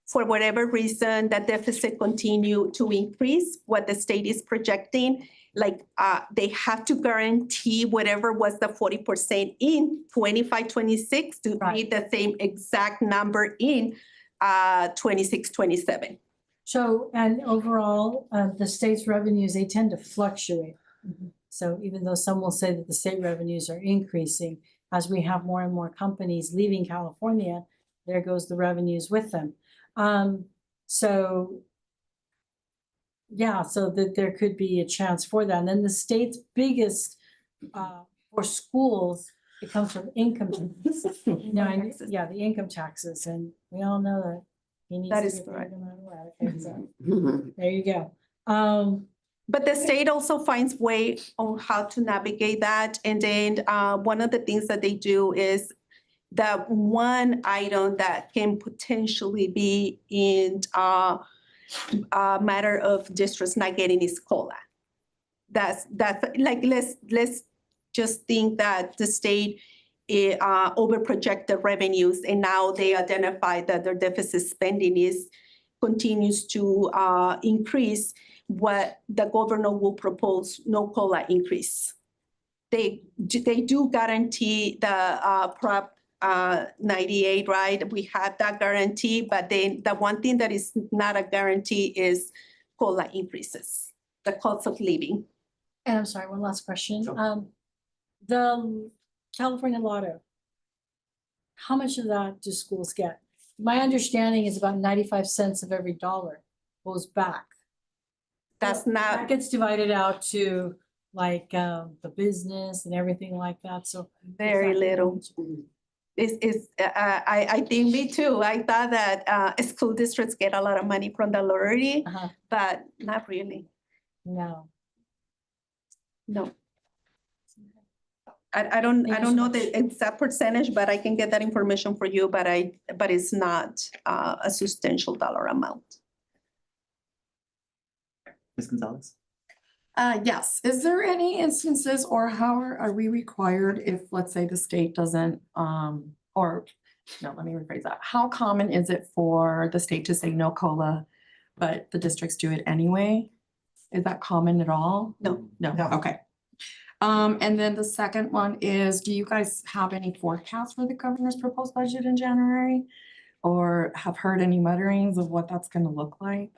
for whatever reason that deficit continue to increase, what the state is projecting, like they have to guarantee whatever was the 40% in 25-26 to be the same exact number in 26-27. So, and overall, the state's revenues, they tend to fluctuate. So even though some will say that the state revenues are increasing, as we have more and more companies leaving California, there goes the revenues with them. So yeah, so that there could be a chance for that. And then the state's biggest for schools, it comes from income taxes. Yeah, the income taxes, and we all know that he needs That to is get paid correct. no matter what. Okay, so there you go. But the state also finds way on how to navigate that. And then one of the things that they do is that one item that can potentially be in a matter of districts not getting is COLA. That's like, let's just think that the state overproject the revenues and now they identify that their deficit spending is continues to increase, what the governor will propose, no COLA increase. They do guarantee the Prop 98, right? We have that guarantee, but then the one thing that is not a guarantee is COLA increases, the cost of living. And I'm sorry, one last question. Sure. The California Lotto, how much of that do schools get? My understanding is about 95 cents of every dollar goes back. That's That not, gets divided out to like the business and everything like that, so. very little. I think me too. I thought that school districts get a lot of money from the lottery, Uh-huh, but not really. no. No. I don't Thank you so know much. the exact percentage, but I can get that information for you, but it's not a substantial dollar amount. Ms. Gonzalez? Yes, is there any instances or how are we required if, let's say, the state doesn't, or, no, let me rephrase that. How common is it for the state to say no COLA, but the districts do it anyway? Is that common at all? No. No, No. okay. And then the second one is, do you guys have any forecasts for the governor's proposed budget in January? Or have heard any mutterings of what that's gonna look like?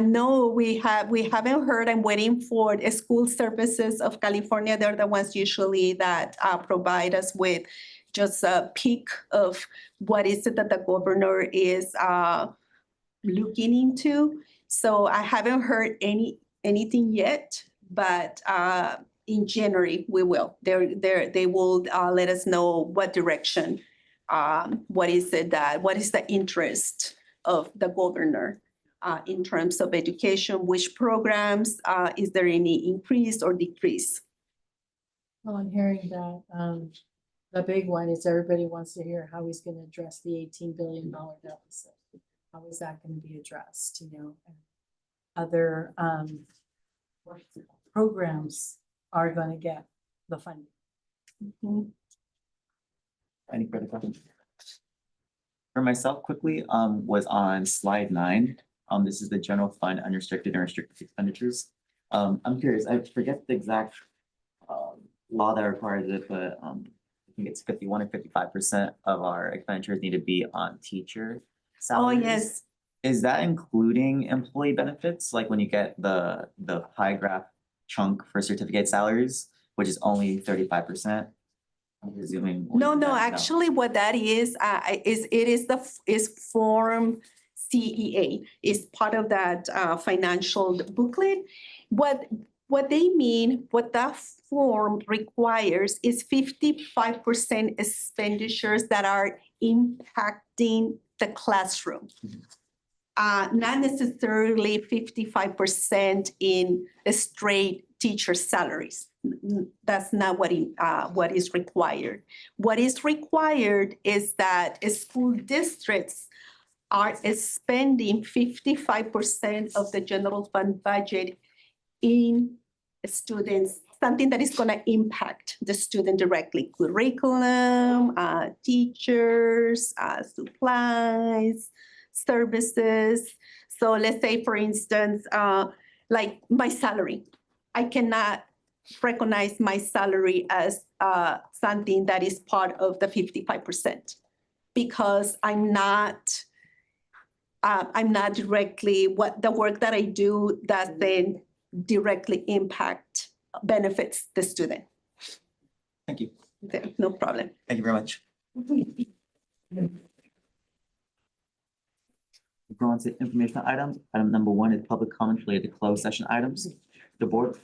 No, we haven't heard. I'm waiting for the School Services of California. They're the ones usually that provide us with just a peek of what is it that the governor is looking into. So I haven't heard anything yet, but in January we will. They will let us know what direction, what is the interest of the governor in terms of education, which programs, is there any increase or decrease? Well, I'm hearing that, the big one is everybody wants to hear how he's gonna address the $18 billion deficit. How is that gonna be addressed, you know? And other, programs are gonna get the funding. Mhm. Any further questions? For myself, quickly, was on slide 9. This is the general fund unrestricted and restricted expenditures. I'm curious, I forget the exact law that requires it, but I think it's 51 or 55% of our expenditures need to be on teacher Oh, salaries. yes. Is that including employee benefits, like when you get the pie graph chunk for certificate salaries, which is only 35%? I'm presuming. No, actually what that is is Form CEA, is part of that financial booklet. What they mean, what that form requires is 55% expenditures that are impacting the classroom. Not necessarily 55% in straight teacher salaries. That's not what is required. What is required is that school districts are spending 55% of the general fund budget in students, something that is going to impact the student directly: curriculum, teachers, supplies, services. So let's say, for instance, like my salary. I cannot recognize my salary as something that is part of the 55% because I'm not directly, what the work that I do doesn't directly impact, benefits the student. Thank you. Okay, no problem. Thank you very much. Go on to informational items. Item number 1 is public comments related to closed session items. The board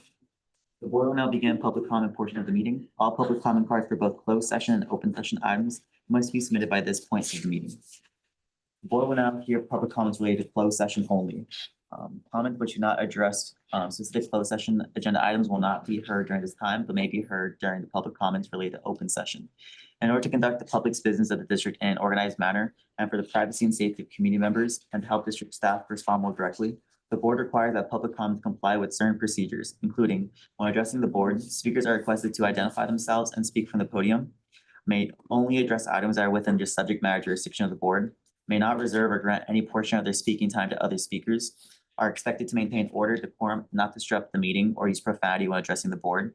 will now begin public comment portion of the meeting. All public comment cards for both closed session and open session items must be submitted by this point of the meeting. The board will now hear public comments related to closed session only. Comments which do not address specific closed session agenda items will not be heard during this time, but may be heard during the public comments related to open session. In order to conduct the public's business of the district in an organized manner and for the privacy and safety of community members and to help district staff respond more directly, the board requires that public comments comply with certain procedures, including when addressing the board, speakers are requested to identify themselves and speak from the podium, may only address items that are within just subject matter jurisdiction of the board, may not reserve or grant any portion of their speaking time to other speakers, are expected to maintain order, decorum, not disrupt the meeting, or use profanity when addressing the board.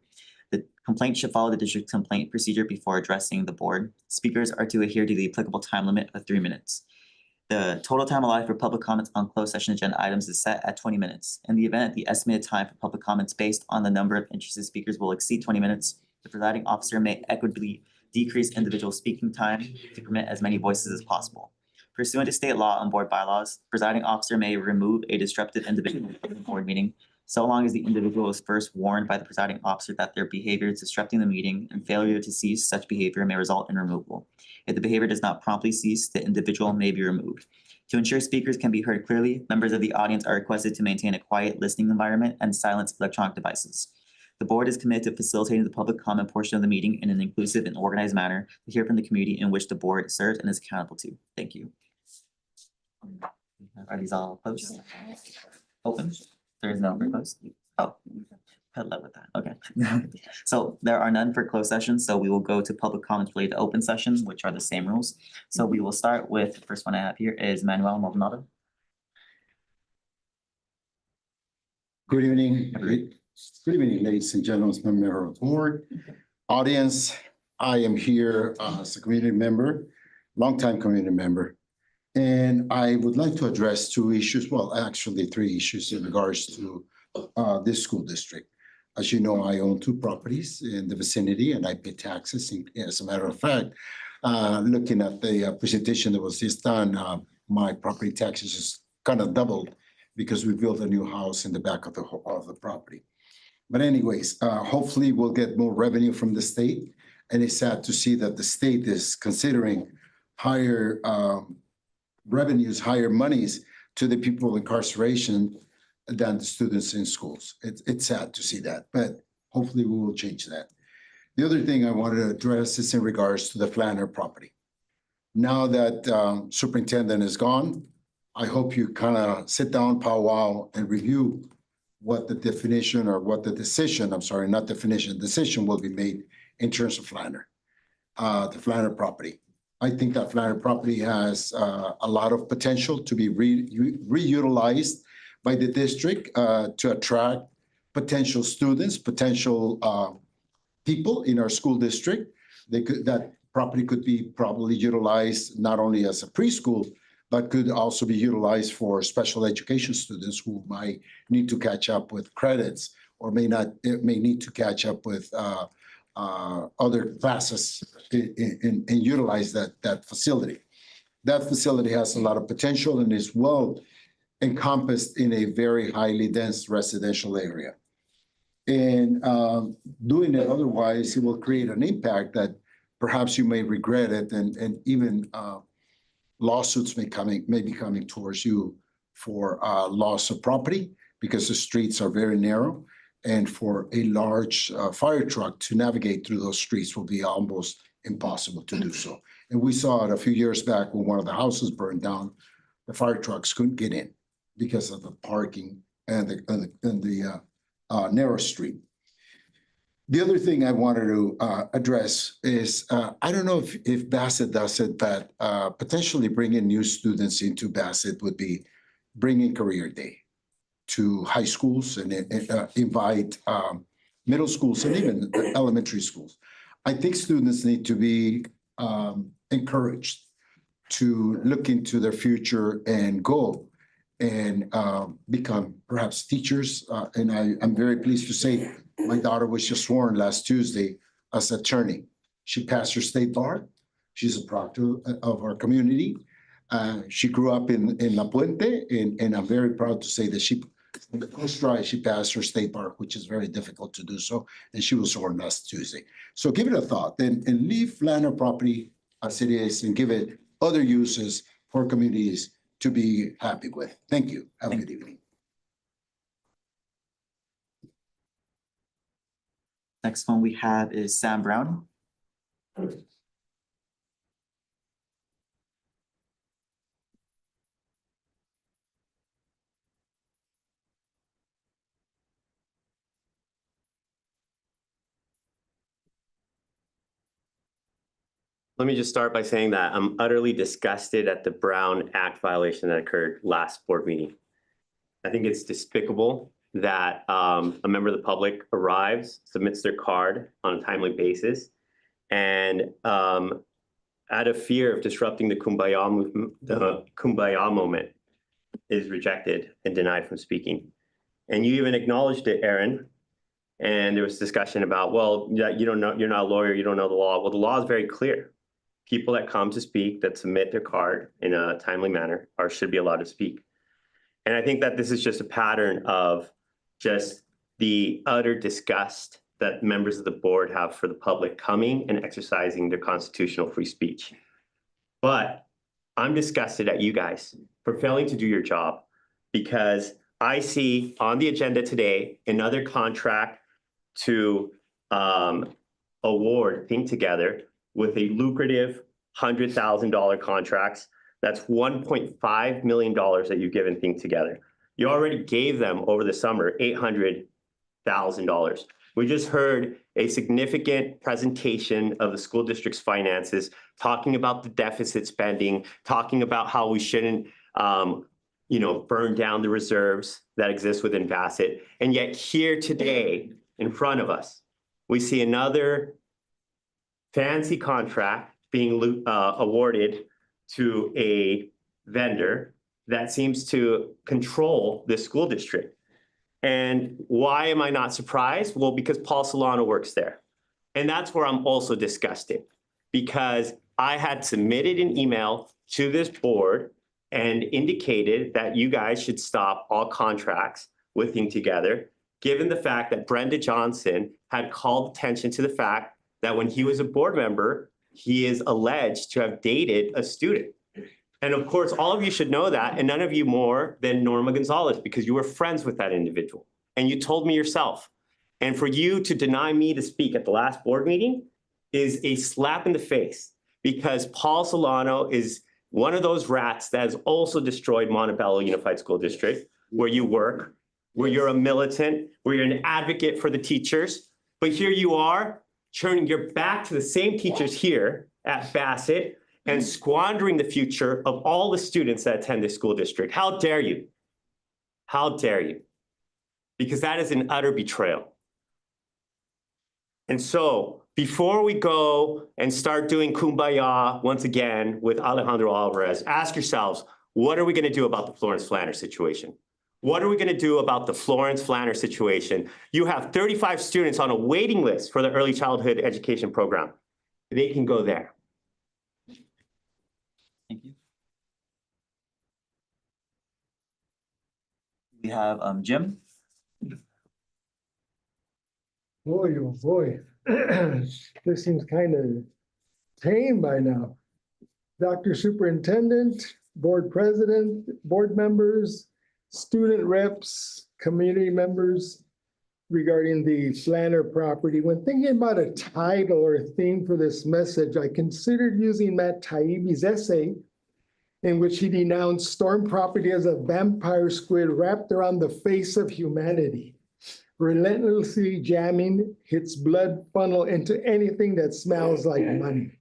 The complaint should follow the district's complaint procedure before addressing the board. Speakers are to adhere to the applicable time limit of 3 minutes. The total time allotted for public comments on closed session agenda items is set at 20 minutes. In the event the estimated time for public comments based on the number of interested speakers will exceed 20 minutes, the presiding officer may equitably decrease individual speaking time to permit as many voices as possible. Pursuant to state law and board bylaws, the presiding officer may remove a disruptive individual from the board meeting so long as the individual is first warned by the presiding officer that their behavior is disrupting the meeting, and failure to cease such behavior may result in removal. If the behavior does not promptly cease, the individual may be removed. To ensure speakers can be heard clearly, members of the audience are requested to maintain a quiet listening environment and silence electronic devices. The board is committed to facilitating the public comment portion of the meeting in an inclusive and organized manner to hear from the community in which the board serves and is accountable to. Thank you. Are these all closed? Open? There is no for closed? Oh, good luck with that. Okay. So there are none for closed sessions, so we will go to public comments related to open sessions, which are the same rules. So we will start with, the first one I have here is Manuel Maldonado. Good evening, ladies and gentlemen, member of the board, audience. I am here as a community member, longtime community member. And I would like to address two issues, well, actually three issues in regards to this school district. As you know, I own two properties in the vicinity and I pay taxes. As a matter of fact, looking at the presentation that was just done, my property taxes just kind of doubled because we built a new house in the back of the property. But anyways, hopefully we'll get more revenue from the state. And it's sad to see that the state is considering higher revenues, higher monies to the people in incarceration than the students in schools. It's sad to see that, but hopefully we will change that. The other thing I wanted to address is in regards to the Flanner property. Now that superintendent is gone, I hope you kind of sit down, powwow, and review what the definition or what the decision, I'm sorry, not definition, decision will be made in terms of Flanner, the Flanner property. I think that Flanner property has a lot of potential to be reutilized by the district to attract potential students, potential people in our school district. That property could be probably utilized not only as a preschool, but could also be utilized for special education students who might need to catch up with credits or may need to catch up with other classes and utilize that facility. That facility has a lot of potential and is well encompassed in a very highly dense residential area. And doing it otherwise, it will create an impact that perhaps you may regret it, and even lawsuits may be coming towards you for loss of property because the streets are very narrow. And for a large fire truck to navigate through those streets will be almost impossible to do so. And we saw it a few years back when one of the houses burned down. The fire trucks couldn't get in because of the parking and the narrow street. The other thing I wanted to address is, I don't know if Bassett does it, but potentially bringing new students into Bassett would be bringing career day to high schools and invite middle schools and even elementary schools. I think students need to be encouraged to look into their future and go and become perhaps teachers. And I'm very pleased to say my daughter was just sworn last Tuesday as attorney. She passed her state bar. She's a proctor of our community. She grew up in La Puente, and I'm very proud to say that she passed her state bar, which is very difficult to do so, and she was sworn last Tuesday. So give it a thought and leave Flanner property as it is and give it other uses for communities to be happy with. Thank you. Have a good evening. Next one we have is Sam Brown. Let me just start by saying that I'm utterly disgusted at the Brown Act violation that occurred last board meeting. I think it's despicable that a member of the public arrives, submits their card on a timely basis, and out of fear of disrupting the kumbaya moment, is rejected and denied from speaking. And you even acknowledged it, Aaron. And there was discussion about, well, you don't know, you're not a lawyer, you don't know the law. Well, the law is very clear. People that come to speak, that submit their card in a timely manner, should be allowed to speak. And I think that this is just a pattern of just the utter disgust that members of the board have for the public coming and exercising their constitutional free speech. But I'm disgusted at you guys for failing to do your job, because I see on the agenda today another contract to award Think Together with a lucrative $100,000 contracts. That's $1.5 million that you've given Think Together. You already gave them over the summer $800,000. We just heard a significant presentation of the school district's finances, talking about the deficit spending, talking about how we shouldn't burn down the reserves that exist within Bassett. And yet here today in front of us, we see another fancy contract being awarded to a vendor that seems to control this school district. And why am I not surprised? Well, because Paul Solano works there. And that's where I'm also disgusted, because I had submitted an email to this board and indicated that you guys should stop all contracts with Think Together, given the fact that Brenda Johnson had called attention to the fact that when he was a board member, he is alleged to have dated a student. And of course, all of you should know that, and none of you more than Norma Gonzalez, because you were friends with that individual. And you told me yourself. And for you to deny me to speak at the last board meeting is a slap in the face, because Paul Solano is one of those rats that has also destroyed Montebello Unified School District, where you work, where you're a militant, where you're an advocate for the teachers. But here you are, turning your back to the same teachers here at Bassett and squandering the future of all the students that attend this school district. How dare you? How dare you? Because that is an utter betrayal. And so before we go and start doing kumbaya once again with Alejandro Alvarez, ask yourselves, what are we going to do about the Florence Flanner situation? What are we going to do about the Florence Flanner situation? You have 35 students on a waiting list for the early childhood education program. They can go there. Thank you. We have Jim. Boy, oh boy, this seems kind of tame by now. Dr. Superintendent, Board President, board members, student reps, community members regarding the Flanner property. When thinking about a title or a theme for this message, I considered using Matt Taibbi's essay in which he denounced storm property as a vampire squid wrapped around the face of humanity, relentlessly jamming its blood funnel into anything that smells like money.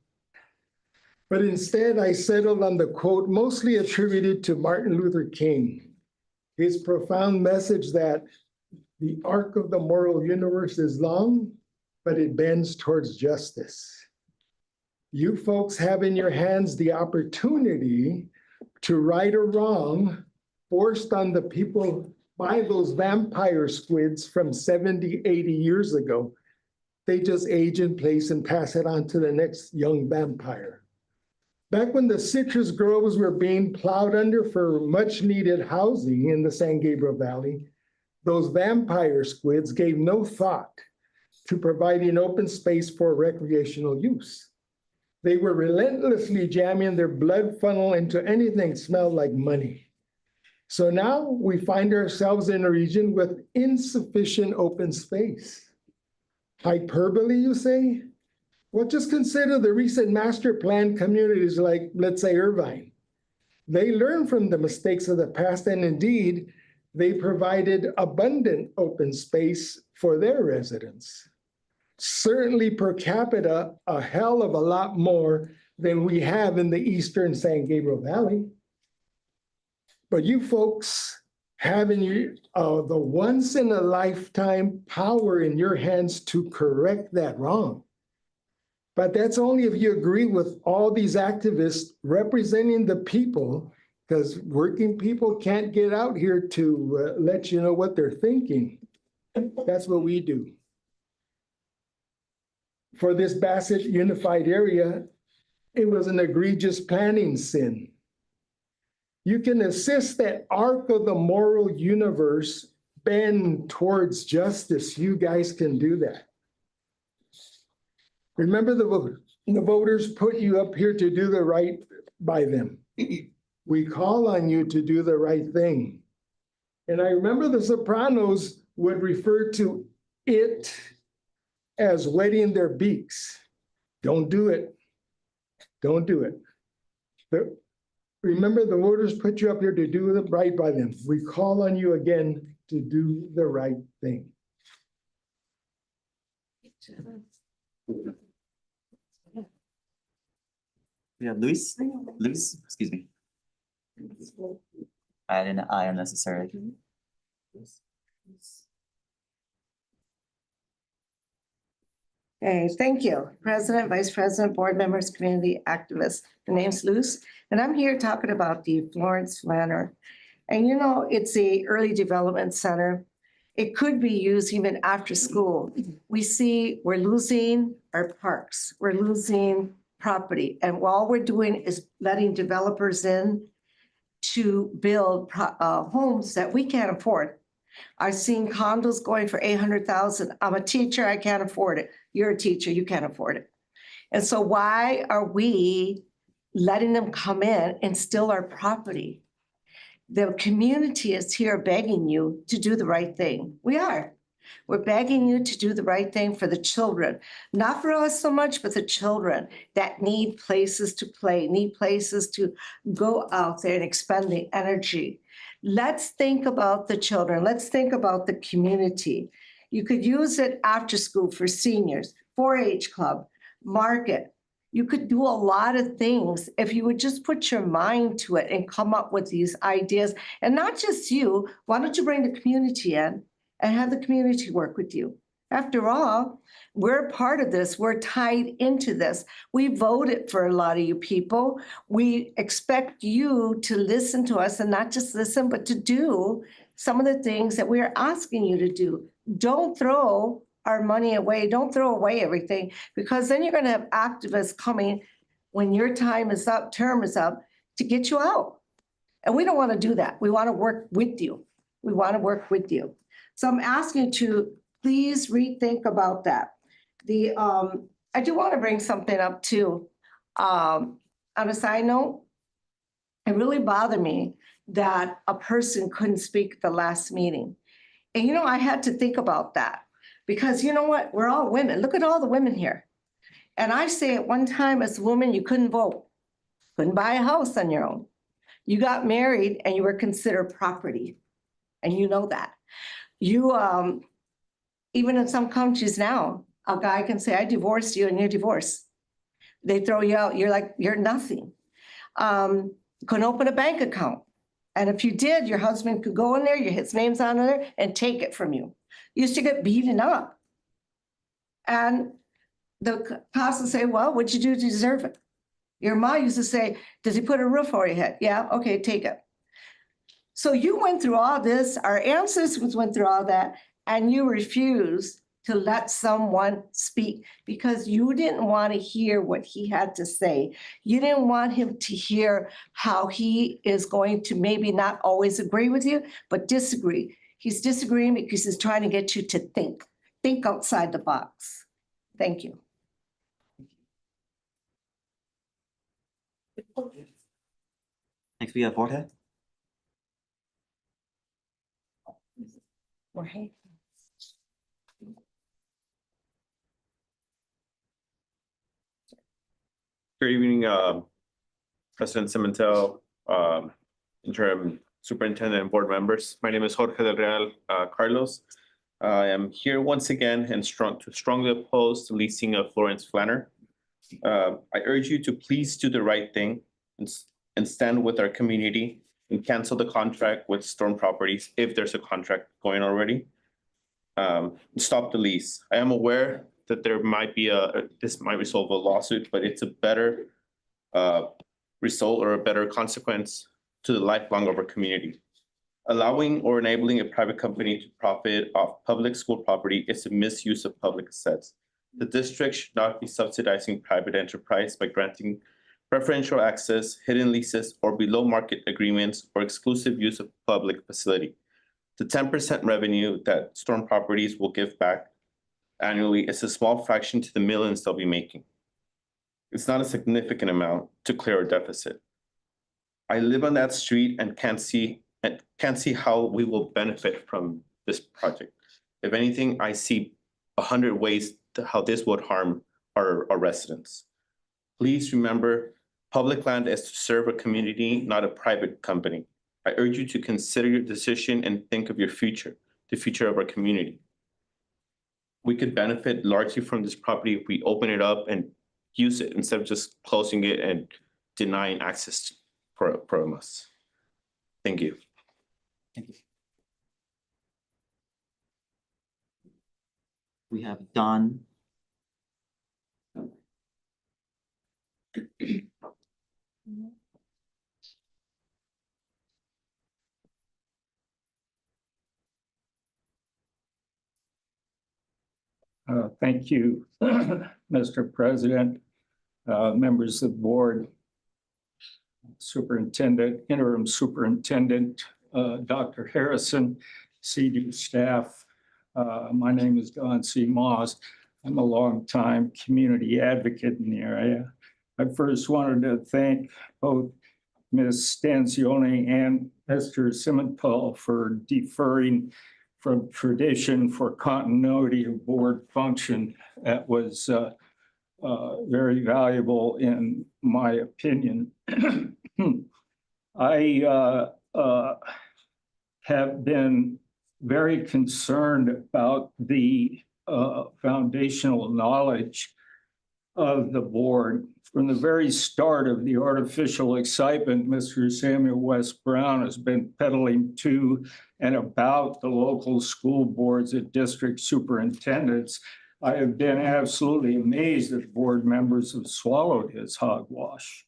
But instead, I settled on the quote mostly attributed to Martin Luther King, his profound message that the arc of the moral universe is long, but it bends towards justice. You folks have in your hands the opportunity to right a wrong forced on the people by those vampire squids from 70, 80 years ago. They just age in place and pass it on to the next young vampire. Back when the citrus groves were being plowed under for much needed housing in the San Gabriel Valley, those vampire squids gave no thought to providing open space for recreational use. They were relentlessly jamming their blood funnel into anything that smelled like money. So now we find ourselves in a region with insufficient open space. Hyperbole, you say? Well, just consider the recent master plan communities like, let's say, Irvine. They learned from the mistakes of the past, and indeed, they provided abundant open space for their residents. Certainly per capita, a hell of a lot more than we have in the eastern San Gabriel Valley. But you folks having the once in a lifetime power in your hands to correct that wrong. But that's only if you agree with all these activists representing the people, because working people can't get out here to let you know what they're thinking. That's what we do. For this Bassett Unified Area, it was an egregious planning sin. You can assist that arc of the moral universe bend towards justice. You guys can do that. Remember the voters put you up here to do the right by them. We call on you to do the right thing. And I remember the Sopranos would refer to it as wetting their beaks. Don't do it. Don't do it. Remember, the voters put you up here to do the right by them. We call on you again to do the right thing. We have Luis, excuse me. Add an I unnecessarily. Okay, thank you. President, Vice President, board members, community activists. The name's Luz, and I'm here talking about the Florence Flanner. And you know, it's a early development center. It could be used even after school. We see we're losing our parks, we're losing property. And all we're doing is letting developers in to build homes that we can't afford. I've seen condos going for 800,000. I'm a teacher, I can't afford it. You're a teacher, you can't afford it. And so why are we letting them come in and steal our property? The community is here begging you to do the right thing. We are. We're begging you to do the right thing for the children, not for us so much, but the children that need places to play, need places to go out there and expend the energy. Let's think about the children. Let's think about the community. You could use it after school for seniors, 4-H club, market. You could do a lot of things if you would just put your mind to it and come up with these ideas. And not just you, why don't you bring the community in and have the community work with you? After all, we're part of this. We're tied into this. We voted for a lot of you people. We expect you to listen to us and not just listen, but to do some of the things that we're asking you to do. Don't throw our money away. Don't throw away everything, because then you're going to have activists coming when your time is up, term is up, to get you out. And we don't want to do that. We want to work with you. We want to work with you. So I'm asking you to please rethink about that. I do want to bring something up too. On a side note, it really bothered me that a person couldn't speak at the last meeting. And you know, I had to think about that, because you know what? We're all women. Look at all the women here. And I say at one time as a woman, you couldn't vote, couldn't buy a house on your own. You got married and you were considered property. And you know that. You, even in some countries now, a guy can say, I divorced you, and you're divorced. They throw you out. You're like, you're nothing. Couldn't open a bank account. And if you did, your husband could go in there, his name's on there, and take it from you. You used to get beaten up. And the cops would say, well, what'd you do to deserve it? Your mom used to say, does he put a roof over your head? Yeah, okay, take it. So you went through all this, our ancestors went through all that, and you refused to let someone speak because you didn't want to hear what he had to say. You didn't want him to hear how he is going to maybe not always agree with you, but disagree. He's disagreeing because he's trying to get you to think outside the box. Thank you. Next we have Jorge. Jorge. Good evening, President Cimentel, interim superintendent and board members. My name is Jorge del Real Carlos. I am here once again and strongly opposed to leasing of Florence Flanner. I urge you to please do the right thing and stand with our community and cancel the contract with Storm Properties if there's a contract going already. Stop the lease. I am aware that there might be this might resolve a lawsuit, but it's a better result or a better consequence to the lifelong of our community. Allowing or enabling a private company to profit off public school property is a misuse of public assets. The district should not be subsidizing private enterprise by granting preferential access, hidden leases, or below market agreements or exclusive use of public facility. The 10% revenue that Storm Properties will give back annually is a small fraction to the millions they'll be making. It's not a significant amount to clear a deficit. I live on that street and can't see how we will benefit from this project. If anything, I see 100 ways to how this would harm our residents. Please remember, public land is to serve a community, not a private company. I urge you to consider your decision and think of your future, the future of our community. We could benefit largely from this property if we open it up and use it instead of just closing it and denying access from us. Thank you. Thank you. We have Don. Thank you, Mr. President, members of the board, Superintendent, Interim Superintendent, Dr. Harrison, senior staff. My name is Don C. Moss. I'm a longtime community advocate in the area. I first wanted to thank both Ms. Stanzioni and Mr. Simmenthal for deferring from tradition for continuity of board function. That was very valuable in my opinion. I have been very concerned about the foundational knowledge of the board. From the very start of the artificial excitement, Mr. Samuel West Brown has been peddling to and about the local school boards and district superintendents. I have been absolutely amazed that board members have swallowed his hogwash.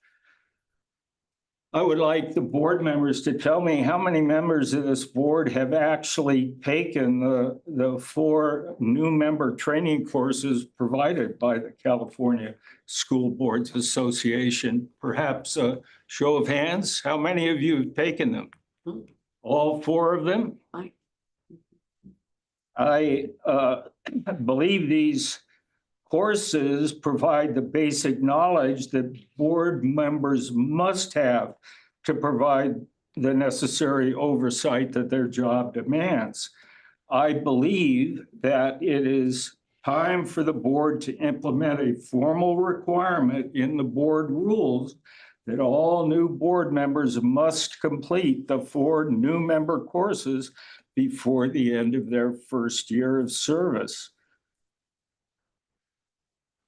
I would like the board members to tell me how many members of this board have actually taken the 4 new member training courses provided by the California School Boards Association. Perhaps a show of hands, how many of you have taken them? All 4 of them? I believe these courses provide the basic knowledge that board members must have to provide the necessary oversight that their job demands. I believe that it is time for the board to implement a formal requirement in the board rules that all new board members must complete the 4 new member courses before the end of their first year of service.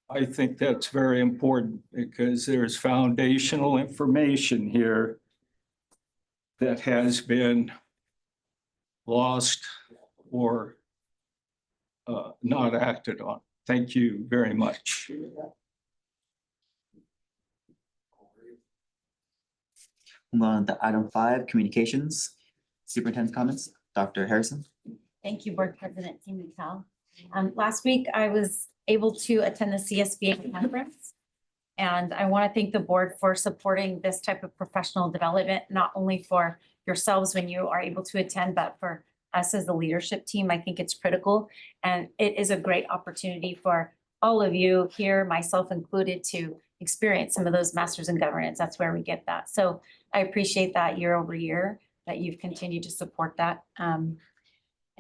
I think that's very important because there's foundational information here that has been lost or not acted on. Thank you very much. Move on to item 5, communications. Superintendent's comments. Dr. Harrison. Thank you, Board President Simmenthal. Last week, I was able to attend the CSBA conference. And I want to thank the board for supporting this type of professional development, not only for yourselves when you are able to attend, but for us as the leadership team. I think it's critical. And it is a great opportunity for all of you here, myself included, to experience some of those masters in governance. That's where we get that. So I appreciate that year over year that you've continued to support that and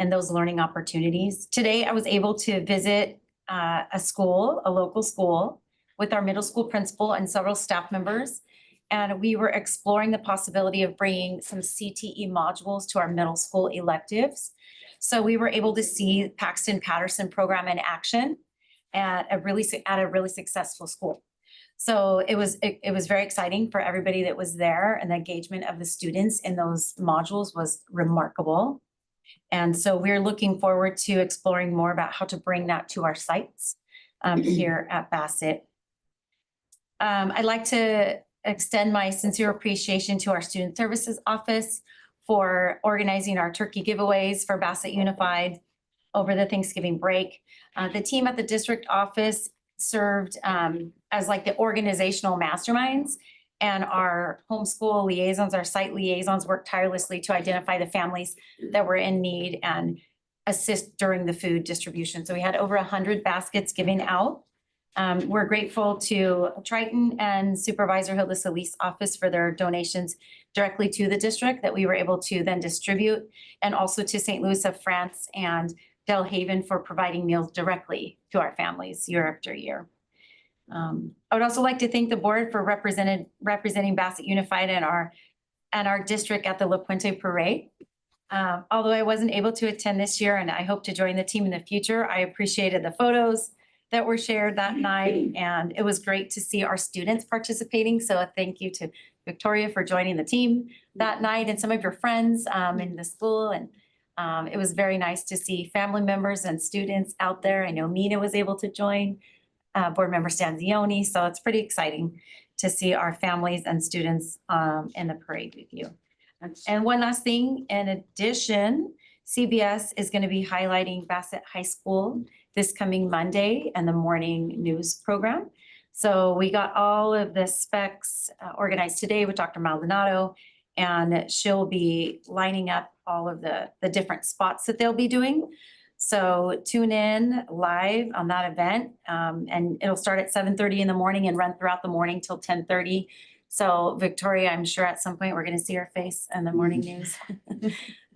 those learning opportunities. Today, I was able to visit a school, a local school, with our middle school principal and several staff members. And we were exploring the possibility of bringing some CTE modules to our middle school electives. So we were able to see Paxton Patterson program in action at a really successful school. So it was very exciting for everybody that was there, and the engagement of the students in those modules was remarkable. And so we're looking forward to exploring more about how to bring that to our sites here at Bassett. I'd like to extend my sincere appreciation to our Student Services Office for organizing our turkey giveaways for Bassett Unified over the Thanksgiving break. The team at the district office served as like the organizational masterminds, and our homeschool liaisons, our site liaisons worked tirelessly to identify the families that were in need and assist during the food distribution. So we had over 100 baskets given out. We're grateful to Triton and Supervisor Hilda Solis' office for their donations directly to the district that we were able to then distribute, and also to St. Louis of France and Delhaven for providing meals directly to our families year after year. I would also like to thank the board for representing Bassett Unified and our district at the La Puente Parade. Although I wasn't able to attend this year and I hope to join the team in the future, I appreciated the photos that were shared that night, and it was great to see our students participating. So a thank you to Victoria for joining the team that night, and some of your friends in the school. And it was very nice to see family members and students out there. I know Mina was able to join, board member Stanzioni. So it's pretty exciting to see our families and students in the parade with you. And one last thing, in addition, CBS is going to be highlighting Bassett High School this coming Monday and the morning news program. So we got all of the specs organized today with Dr. Maldonado, and she'll be lining up all of the different spots that they'll be doing. So tune in live on that event, and it'll start at 7:30 in the morning and run throughout the morning till 10:30. So Victoria, I'm sure at some point we're going to see her face in the morning news.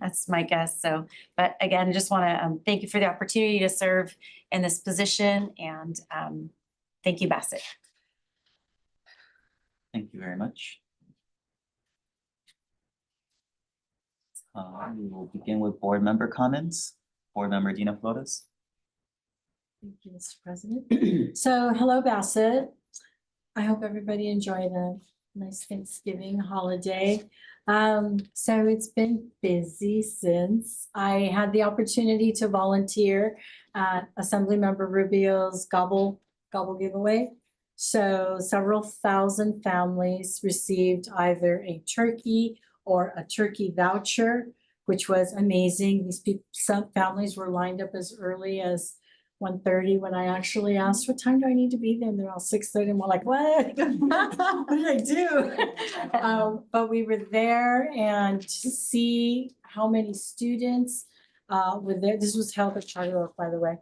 That's my guess. So, but again, just want to thank you for the opportunity to serve in this position, and thank you, Bassett. Thank you very much. We will begin with board member comments. Board member Dina Flores. Thank you, Mr. President. So hello, Bassett. I hope everybody enjoyed a nice Thanksgiving holiday. So it's been busy since I had the opportunity to volunteer at Assemblymember Rubio's gobble giveaway. So several thousand families received either a turkey or a turkey voucher, which was amazing. These people, some families were lined up as early as 1:30 when I actually asked, what time do I need to be there? And they're all 6:30 and we're like, what? What did I do? But we were there, and to see how many students were there. This was held at Charter Oak, by the way,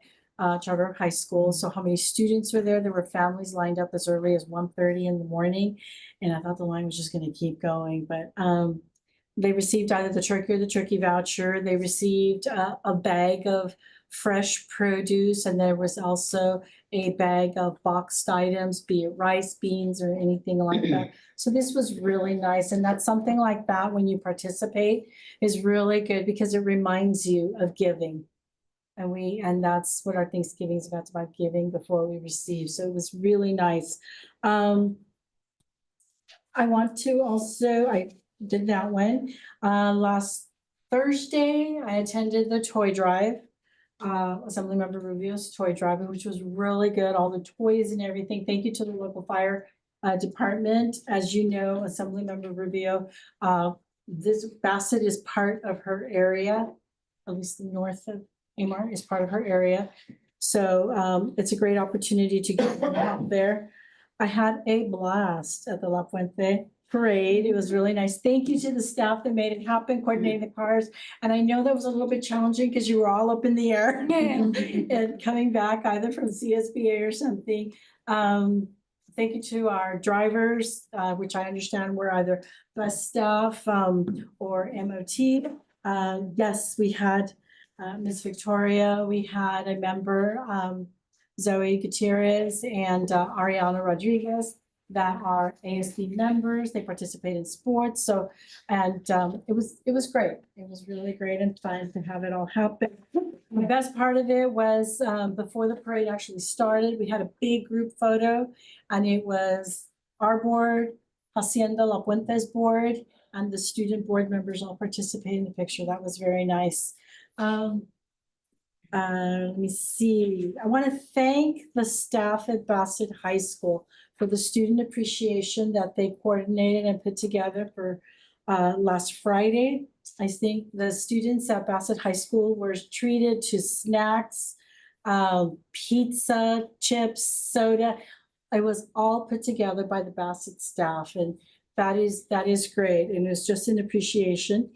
Charter Oak High School. So how many students were there? There were families lined up as early as 1:30 in the morning. And I thought the line was just gonna keep going, but they received either the turkey or the turkey voucher. They received a bag of fresh produce, and there was also a bag of boxed items, be it rice, beans, or anything like that. So this was really nice, and that's something like that when you participate is really good because it reminds you of giving. And that's what our Thanksgiving is about. It's about giving before we receive. So it was really nice. I want to also, I did that one. Last Thursday, I attended the toy drive. Assemblymember Rubio's toy drive, which was really good, all the toys and everything. Thank you to the local fire department. As you know, Assemblymember Rubio, this Bassett is part of her area, at least the north of Amar is part of her area. So it's a great opportunity to get out there. I had a blast at the La Puente Parade. It was really nice. Thank you to the staff that made it happen, coordinating the cars. And I know that was a little bit challenging because you were all up in the air and coming back either from CSBA or something. Thank you to our drivers, which I understand were either bus staff or MOT. Yes, we had Miss Victoria. We had a member, Zoe Gutierrez, and Ariana Rodriguez. that are ASD members. They participate in sports. So, and it was great. It was really great and fun to have it all happen. The best part of it was before the parade actually started, we had a big group photo, and it was our board, Hacienda La Puente's board, and the student board members all participated in the picture. That was very nice. Let me see. I want to thank the staff at Bassett High School for the student appreciation that they coordinated and put together for last Friday. I think the students at Bassett High School were treated to snacks, pizza, chips, soda. It was all put together by the Bassett staff, and that is great. And it's just an appreciation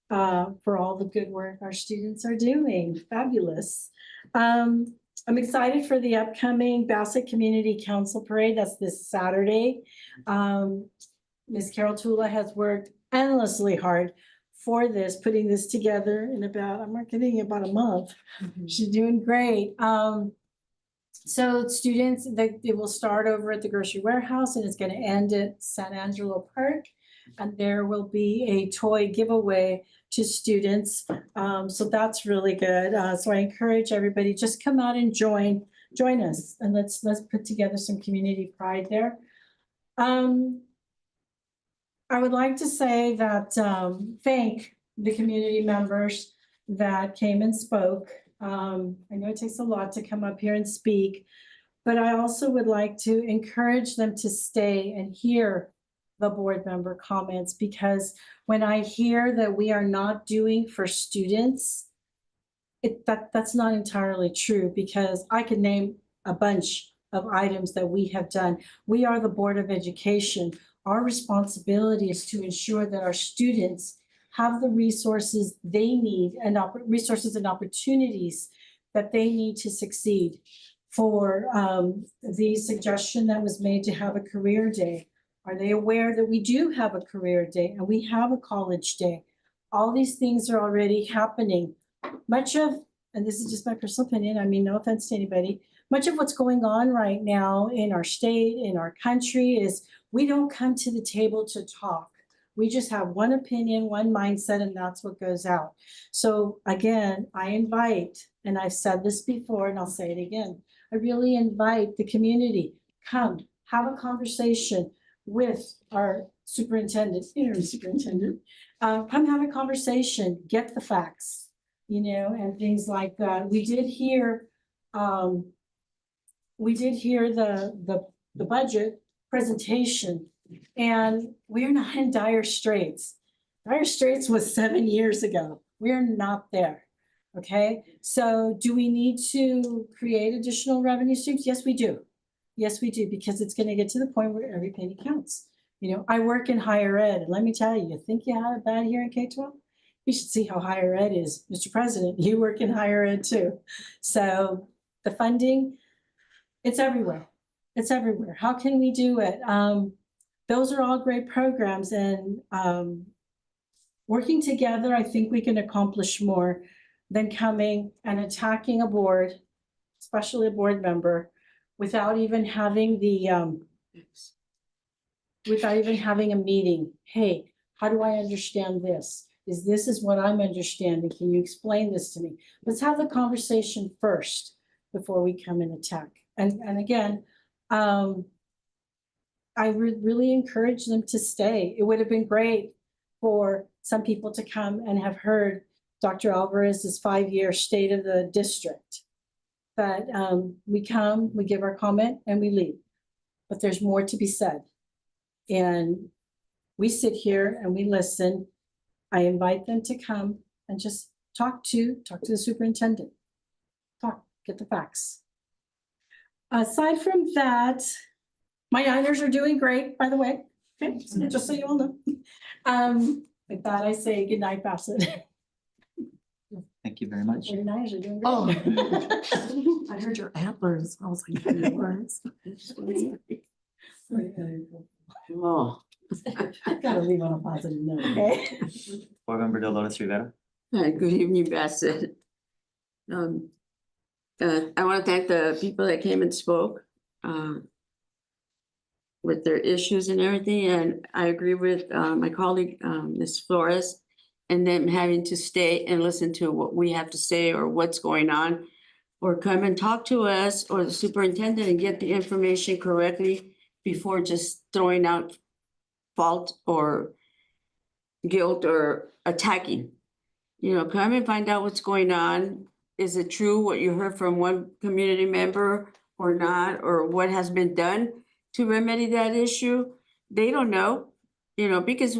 for all the good work our students are doing. Fabulous. I'm excited for the upcoming Bassett Community Council Parade. That's this Saturday. Ms. Carol Tula has worked endlessly hard for this, putting this together in about a month. She's doing great. So students, it will start over at the grocery warehouse, and it's going to end at San Angelo Park. And there will be a toy giveaway to students. So that's really good. So I encourage everybody, just come out and join us, and let's put together some community pride there. I would like to say that thank the community members that came and spoke. I know it takes a lot to come up here and speak, but I also would like to encourage them to stay and hear the board member comments, because when I hear that we are not doing for students, that's not entirely true, because I could name a bunch of items that we have done. We are the Board of Education. Our responsibility is to ensure that our students have the resources they need and resources and opportunities that they need to succeed. For the suggestion that was made to have a career day, are they aware that we do have a career day and we have a college day? All these things are already happening. Much of, and this is just my personal opinion, I mean, no offense to anybody, much of what's going on right now in our state, in our country, is we don't come to the table to talk. We just have one opinion, one mindset, and that's what goes out. So again, I invite, and I've said this before and I'll say it again, I really invite the community, come have a conversation with our superintendent, interim superintendent. Come have a conversation, get the facts, and things like that. We did hear the budget presentation, and we're not in dire straits. Dire straits was 7 years ago. We're not there. Okay, so do we need to create additional revenue streams? Yes, we do. Yes, we do, because it's going to get to the point where every penny counts. I work in higher ed, and let me tell you, you think you had it bad here in K-12? You should see how higher ed is. Mr. President, you work in higher ed too. So the funding, it's everywhere. It's everywhere. How can we do it? Those are all great programs, and working together, I think we can accomplish more than coming and attacking a board, especially a board member, without even having a meeting. Hey, how do I understand this? This is what I'm understanding. Can you explain this to me? Let's have the conversation first before we come and attack. And again, I really encourage them to stay. It would have been great for some people to come and have heard Dr. Alvarez's 5-year state of the district. But we come, we give our comment, and we leave. But there's more to be said. And we sit here and we listen. I invite them to come and just talk to the superintendent. Get the facts. Aside from that, my Niners are doing great, by the way. Okay, just so you all know. With that, I say good night, Bassett. Thank you very much. Your Niners are doing great. Oh, I heard your antlers. I was like, yours. Oh, Gotta leave on a positive note, okay? Board Member Dolores Rivera. hi, good evening, Bassett. I want to thank the people that came and spoke. with their issues and everything, and I agree with my colleague, Ms. Flores, and them having to stay and listen to what we have to say or what's going on, or come and talk to us or the superintendent and get the information correctly before just throwing out fault or guilt or attacking. You know, come and find out what's going on. Is it true what you heard from one community member or not, or what has been done to remedy that issue? They don't know, you know, because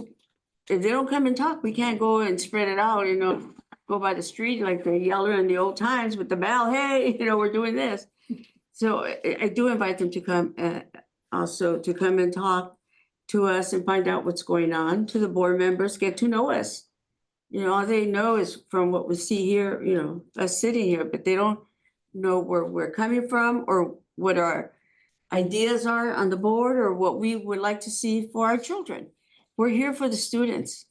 if they don't come and talk, we can't go and spread it out, you know, go by the street like the yeller in the old times with the bell, hey, you know, we're doing this. So I do invite them to come, also to come and talk to us and find out what's going on, to the board members, get to know us. You know, all they know is from what we see here, you know, us sitting here, but they don't know where we're coming from or what our ideas are on the board or what we would like to see for our children. We're here for the students.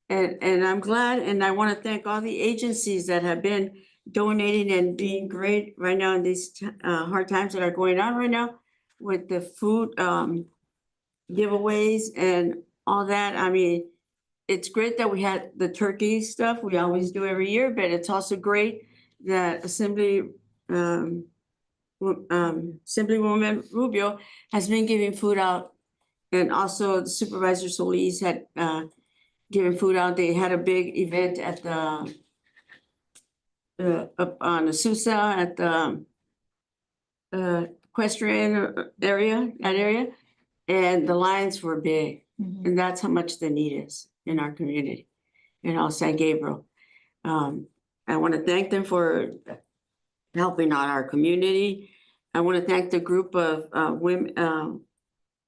And I'm glad, and I want to thank all the agencies that have been donating and being great right now in these hard times that are going on right now with the food giveaways and all that. I mean, it's great that we had the turkey stuff. We always do every year, but it's also great that Assemblywoman Rubio has been giving food out. And also Supervisor Solis had given food out. They had a big event at the up on Azusa at the equestrian area, that area. And the lines were big. And that's how much the need is in our community, in all San Gabriel. I want to thank them for helping out our community. I want to thank the group of women,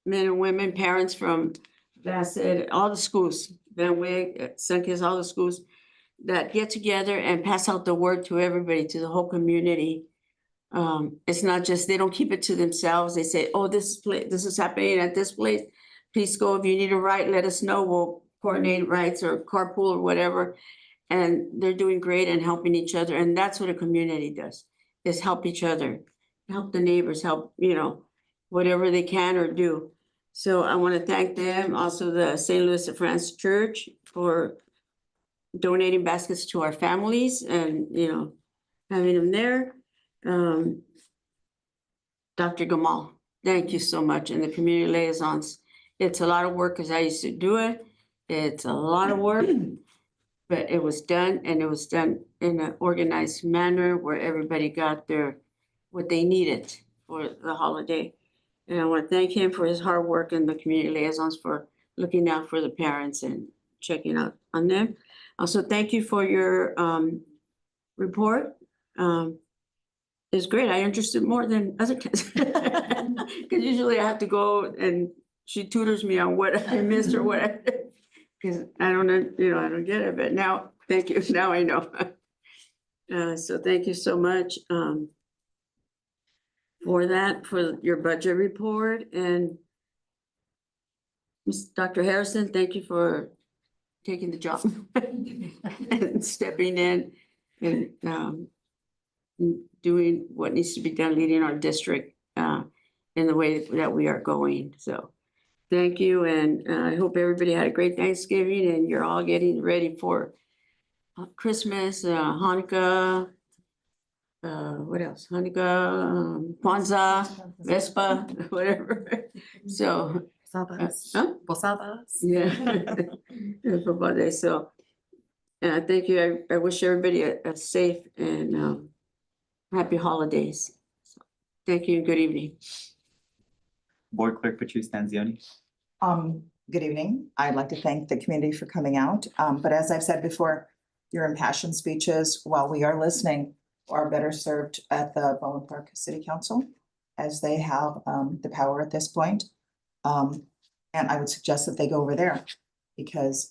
men and women, parents from Bassett, all the schools, Van Wyck, Sunkist, all the schools that get together and pass out the word to everybody, to the whole community. It's not just, they don't keep it to themselves. They say, oh, this is happening at this place. Please go. If you need a ride, let us know. We'll coordinate rides or carpool or whatever. And they're doing great and helping each other. And that's what a community does, is help each other, help the neighbors, help, you know, whatever they can or do. So I want to thank them, also the St. Louis de France Church for donating baskets to our families and, you know, having them there. Dr. Gamal, thank you so much. And the community liaisons. It's a lot of work because I used to do it. It's a lot of work, but it was done, and it was done in an organized manner where everybody got what they needed for the holiday. And I want to thank him for his hard work and the community liaisons for looking out for the parents and checking out on them. Also, thank you for your report. It's great. I understood more than other kids. Because usually I have to go and she tutors me on what I missed or what because I don't know, you know, I don't get it. But now, thank you. Now I know. So thank you so much for that, for your budget report. And Dr. Harrison, thank you for taking the job and stepping in and doing what needs to be done, leading our district in the way that we are going. So thank you. And I hope everybody had a great Thanksgiving and you're all getting ready for Christmas, Hanukkah, what else? Hanukkah, Kwanzaa, Vespa, whatever. So. Posadas. Yeah. Football day. So thank you. I wish everybody a safe and happy holidays. So, thank you and good evening. Board Clerk Patrice Stanzioni. Good evening. I'd like to thank the community for coming out. But as I've said before, your impassioned speeches, while we are listening, are better served at the Baldwin Park City Council, as they have the power at this point. And I would suggest that they go over there because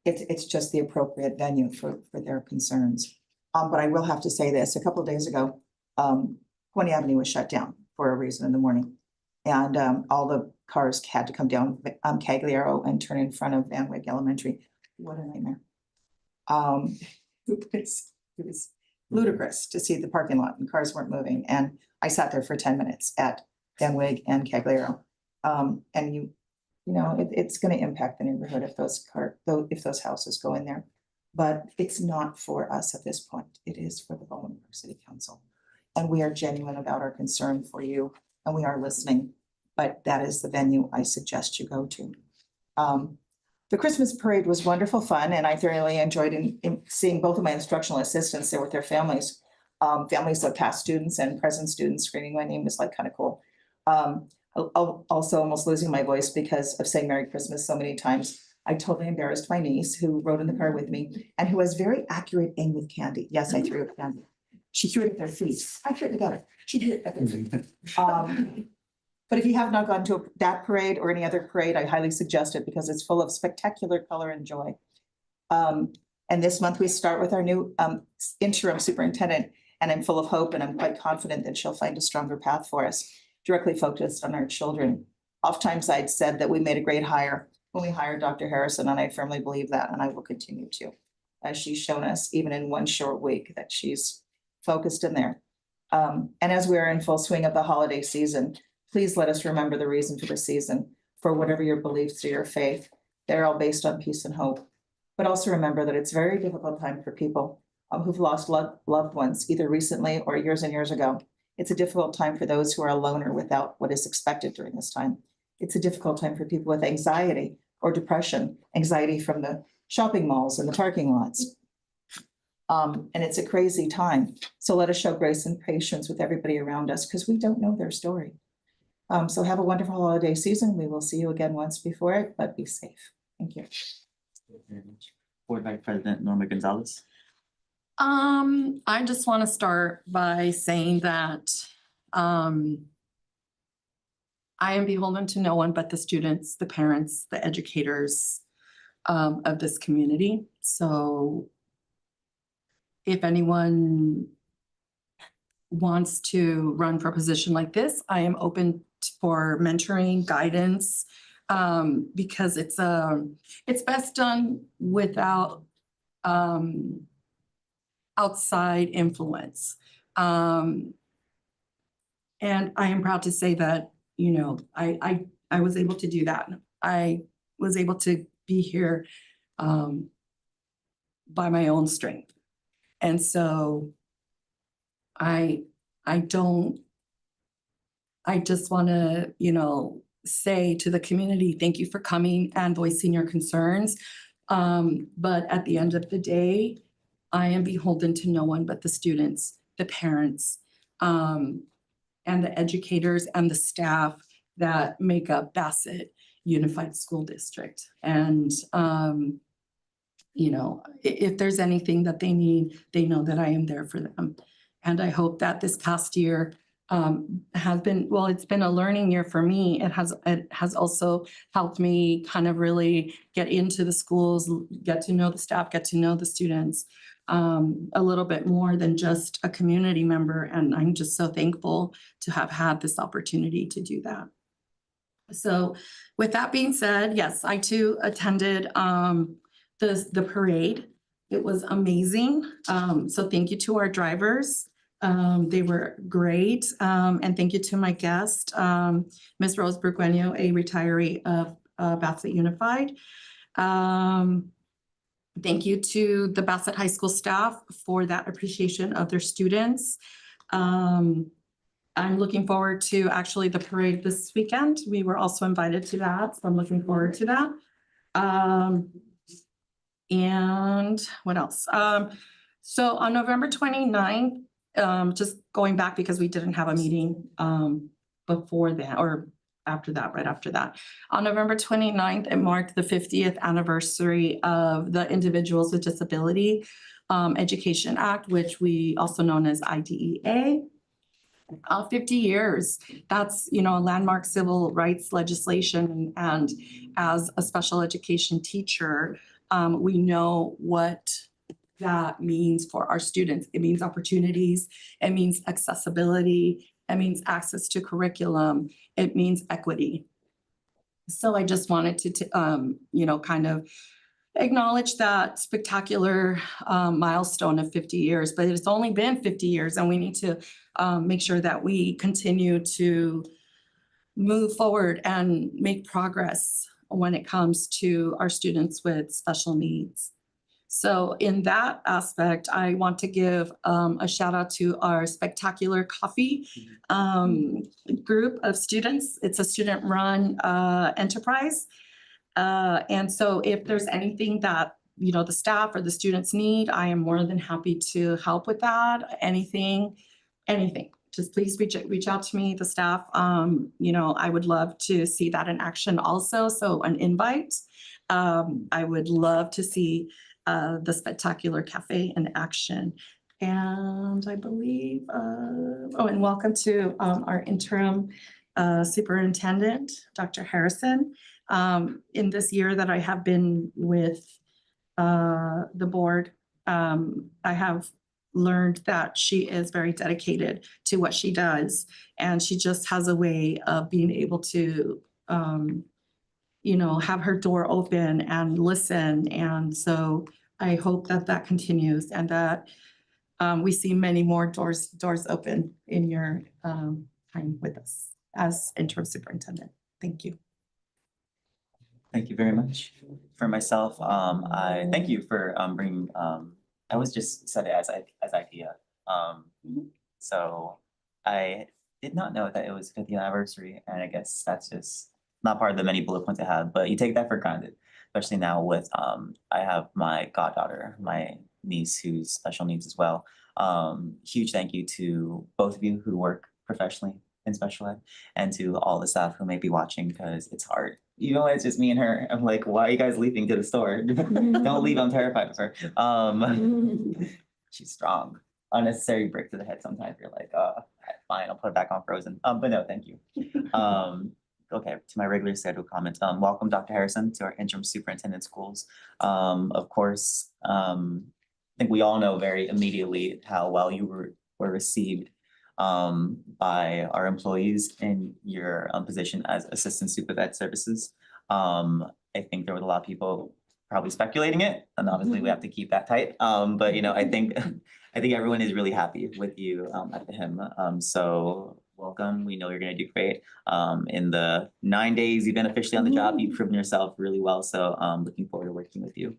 it's just the appropriate venue for their concerns. But I will have to say this, a couple of days ago, 20 Avenue was shut down for a reason in the morning. And all the cars had to come down Cagliaro and turn in front of Van Wyck Elementary. What a nightmare. It was ludicrous to see the parking lot and cars weren't moving. And I sat there for 10 minutes at Denwig and Cagliaro. And it's gonna impact the neighborhood if if those houses go in there. But it's not for us at this point. It is for the Bolingbrook City Council. And we are genuine about our concern for you, and we are listening, but that is the venue I suggest you go to. The Christmas parade was wonderful fun, and I thoroughly enjoyed in seeing both of my instructional assistants there with their families. Families of past students and present students screaming my name was like kind of cool. Also almost losing my voice because of saying Merry Christmas so many times. I totally embarrassed my niece who rode in the car with me and who was very accurate aim with candy. Yes, I threw it candy. She threw it at their feet. I threw it together. She did it at their feet. But if you have not gone to that parade or any other parade, I highly suggest it because it's full of spectacular color and joy. And this month we start with our new interim superintendent, and I'm full of hope and I'm quite confident that she'll find a stronger path for us, directly focused on our children. Oftentimes I'd said that we made a great hire when we hired Dr. Harrison, and I firmly believe that, and I will continue to, as she's shown us even in one short week that she's focused in there. And as we are in full swing of the holiday season, please let us remember the reason for the season, for whatever your beliefs or your faith, they're all based on peace and hope. But also remember that it's a very difficult time for people who've lost loved ones, either recently or years and years ago. It's a difficult time for those who are alone or without what is expected during this time. It's a difficult time for people with anxiety or depression, anxiety from the shopping malls and the parking lots. And it's a crazy time. So let us show grace and patience with everybody around us because we don't know their story. So have a wonderful holiday season. We will see you again once before it, but be safe. Thank you. Board Vice President Norma Gonzalez. I just want to start by saying that I am beholden to no one but the students, the parents, the educators of this community. So if anyone wants to run for a position like this, I am open for mentoring, guidance, because it's best done without outside influence. And I am proud to say that, I was able to do that. I was able to be here by my own strength. And so I just want to, say to the community, thank you for coming and voicing your concerns. But at the end of the day, I am beholden to no one but the students, the parents, and the educators and the staff that make up Bassett Unified School District. And, if there's anything that they need, they know that I am there for them. And I hope that this past year has been, well, it's been a learning year for me. It has also helped me kind of really get into the schools, get to know the staff, get to know the students a little bit more than just a community member. And I'm just so thankful to have had this opportunity to do that. So with that being said, yes, I too attended the parade. It was amazing. So thank you to our drivers. They were great. And thank you to my guest, Ms. Rose Burgueño, a retiree of Bassett Unified. Thank you to the Bassett High School staff for that appreciation of their students. I'm looking forward to actually the parade this weekend. We were also invited to that, so I'm looking forward to that. And what else? So on November 29th, just going back because we didn't have a meeting before that or after that, right after that. On November 29th, it marked the 50th anniversary of the Individuals with Disability Education Act, which we also known as IDEA. 50 years, that's, a landmark civil rights legislation. And as a special education teacher, we know what that means for our students. It means opportunities, it means accessibility, it means access to curriculum, it means equity. So I just wanted to, kind of acknowledge that spectacular milestone of 50 years, but it's only been 50 years and we need to make sure that we continue to move forward and make progress when it comes to our students with special needs. So in that aspect, I want to give a shout out to our Spectacular Coffee group of students. It's a student-run enterprise. And so if there's anything that, you know, the staff or the students need, I am more than happy to help with that. Anything. Just please reach out to me, the staff. You know, I would love to see that in action also. So an invite. I would love to see the Spectacular Cafe in action. And I believe, and welcome to our interim superintendent, Dr. Harrison. In this year that I have been with the board, I have learned that she is very dedicated to what she does. And she just has a way of being able to, you know, have her door open and listen. And so I hope that that continues and that we see many more doors open in your time with us as interim superintendent. Thank you. Thank you very much. For myself, I thank you for bringing. I was just said it as idea. So I did not know that it was 50th anniversary, and I guess that's just not part of the many bullet points I have. But you take that for granted, especially now with I have my goddaughter, my niece who's special needs as well. Huge thank you to both of you who work professionally in special ed, and to all the staff who may be watching, because it's hard. You know, it's just me and her. I'm like, why are you guys leaving to the store? Don't leave, I'm terrified of her. She's strong. Unnecessary brick to the head sometimes. You're like, fine, I'll put it back on frozen. But no, thank you. Okay, to my regular scheduled comments. Welcome, Dr. Harrison, to our interim superintendent schools. Of course, I think we all know very immediately how well you were received by our employees in your position as assistant supervisor services. I think there was a lot of people probably speculating it, and obviously we have to keep that tight. But you know, I think everyone is really happy with you at the HIM. So welcome. We know you're going to do great. In the 9 days you've been officially on the job, you've proven yourself really well. So looking forward to working with you.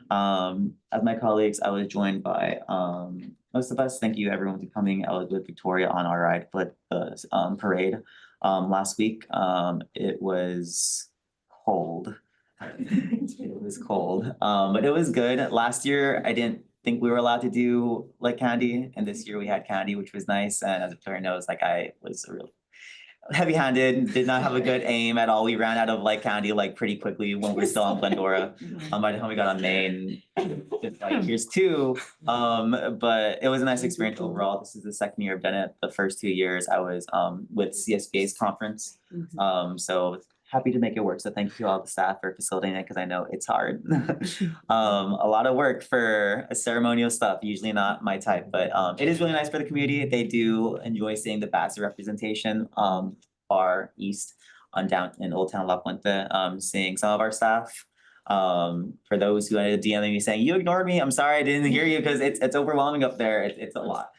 As my colleagues, I was joined by most of us. Thank you everyone for coming. I was with Victoria on our ride for the parade last week. It was cold. It was cold, but it was good. Last year, I didn't think we were allowed to do like candy, and this year we had candy, which was nice. And as Victoria knows, like I was real heavy-handed, did not have a good aim at all. We ran out of like candy like pretty quickly when we were still on Glendora. By the time we got on Main, it's like here's two. But it was a nice experience overall. This is the second year I've done it. The first 2 years I was with CSBA's conference. So happy to make it work. So thank you to all the staff for facilitating it, because I know it's hard. A lot of work for ceremonial stuff, usually not my type, but it is really nice for the community. They do enjoy seeing the Bassett representation far east on down in Old Town La Puente, seeing some of our staff. For those who ended up DMing me saying, you ignored me, I'm sorry, I didn't hear you, because it's overwhelming up there. It's a lot.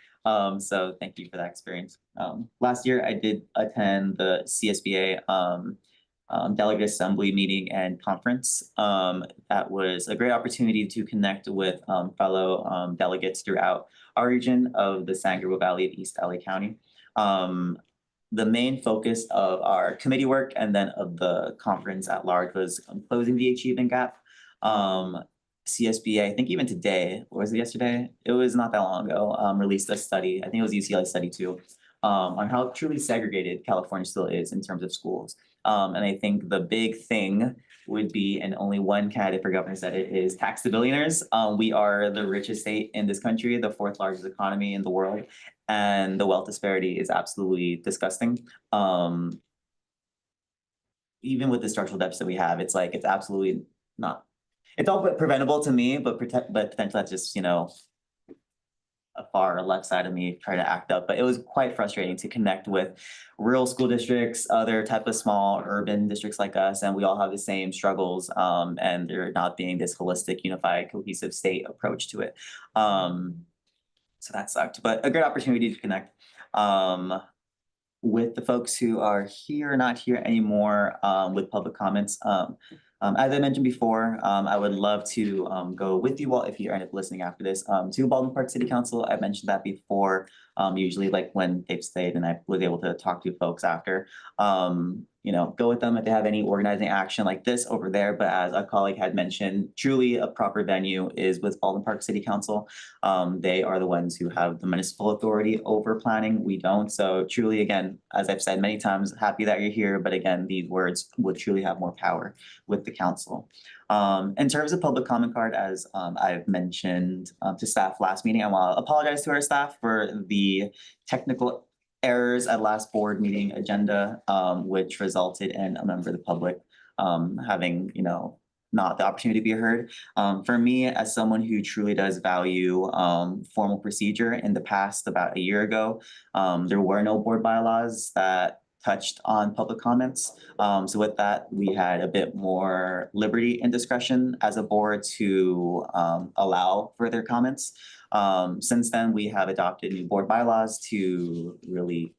So thank you for that experience. Last year I did attend the CSBA delegate assembly meeting and conference. That was a great opportunity to connect with fellow delegates throughout our region of the San Gabriel Valley of East LA County. The main focus of our committee work and then of the conference at large was closing the achievement gap. CSBA, I think even today, or was it yesterday? It was not that long ago, released a study, I think it was UCLA study too, on how truly segregated California still is in terms of schools. And I think the big thing would be, and only one candidate for governor said it, is tax the billionaires. We are the richest state in this country, the 4th largest economy in the world, and the wealth disparity is absolutely disgusting. Even with the structural deficit we have, it's like, it's absolutely not, it's all but preventable to me, but potentially that's just, you know, a far left side of me try to act up. But it was quite frustrating to connect with rural school districts, other type of small urban districts like us, and we all have the same struggles, and there not being this holistic, unified, cohesive state approach to it. So that sucked, but a great opportunity to connect. with the folks who are here, not here anymore, with public comments. As I mentioned before, I would love to go with you all if you end up listening after this to Baldwin Park City Council. I mentioned that before. Usually like when they've stayed and I was able to talk to folks after. Go with them if they have any organizing action like this over there. But as a colleague had mentioned, truly a proper venue is with Baldwin Park City Council. They are the ones who have the municipal authority over planning. We don't. So truly, again, as I've said many times, happy that you're here. But again, these words would truly have more power with the council. In terms of public comment card, as I've mentioned to staff last meeting, I want to apologize to our staff for the technical errors at last board meeting agenda, which resulted in a member of the public having, not the opportunity to be heard. For me, as someone who truly does value formal procedure, in the past, about a year ago, there were no board bylaws that touched on public comments. So with that, we had a bit more liberty and discretion as a board to allow further comments. Since then, we have adopted new board bylaws to really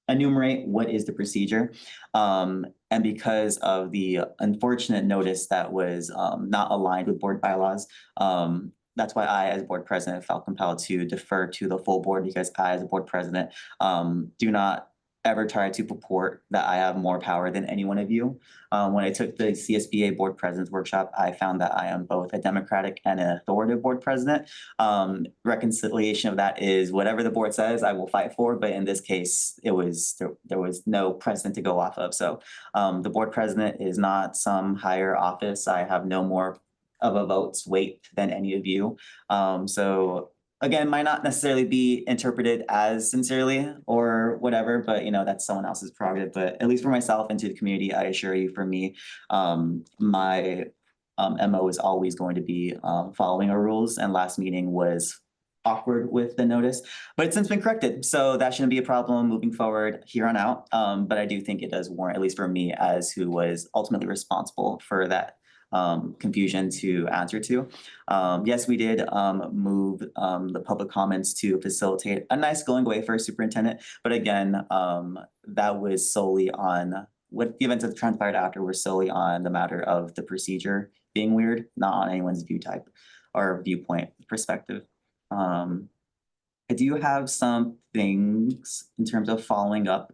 enumerate what is the procedure. And because of the unfortunate notice that was not aligned with board bylaws, that's why I, as board president, felt compelled to defer to the full board, because I, as a board president, do not ever try to purport that I have more power than any one of you. When I took the CSBA board president's workshop, I found that I am both a democratic and an authoritative board president. Reconciliation of that is whatever the board says, I will fight for. But in this case, there was no precedent to go off of. So the board president is not some higher office. I have no more of a vote's weight than any of you. So again, might not necessarily be interpreted as sincerely or whatever, but that's someone else's prerogative. But at least for myself and to the community, I assure you, for me, my MO is always going to be following our rules. And last meeting was awkward with the notice, but it's since been corrected. So that shouldn't be a problem moving forward here on out. But I do think it does warrant, at least for me, as who was ultimately responsible for that confusion, to answer to. Yes, we did move the public comments to facilitate a nice going away for a superintendent. But again, that was solely on what the events that transpired after were solely on the matter of the procedure being weird, not on anyone's view type or viewpoint perspective. I do have some things in terms of following up.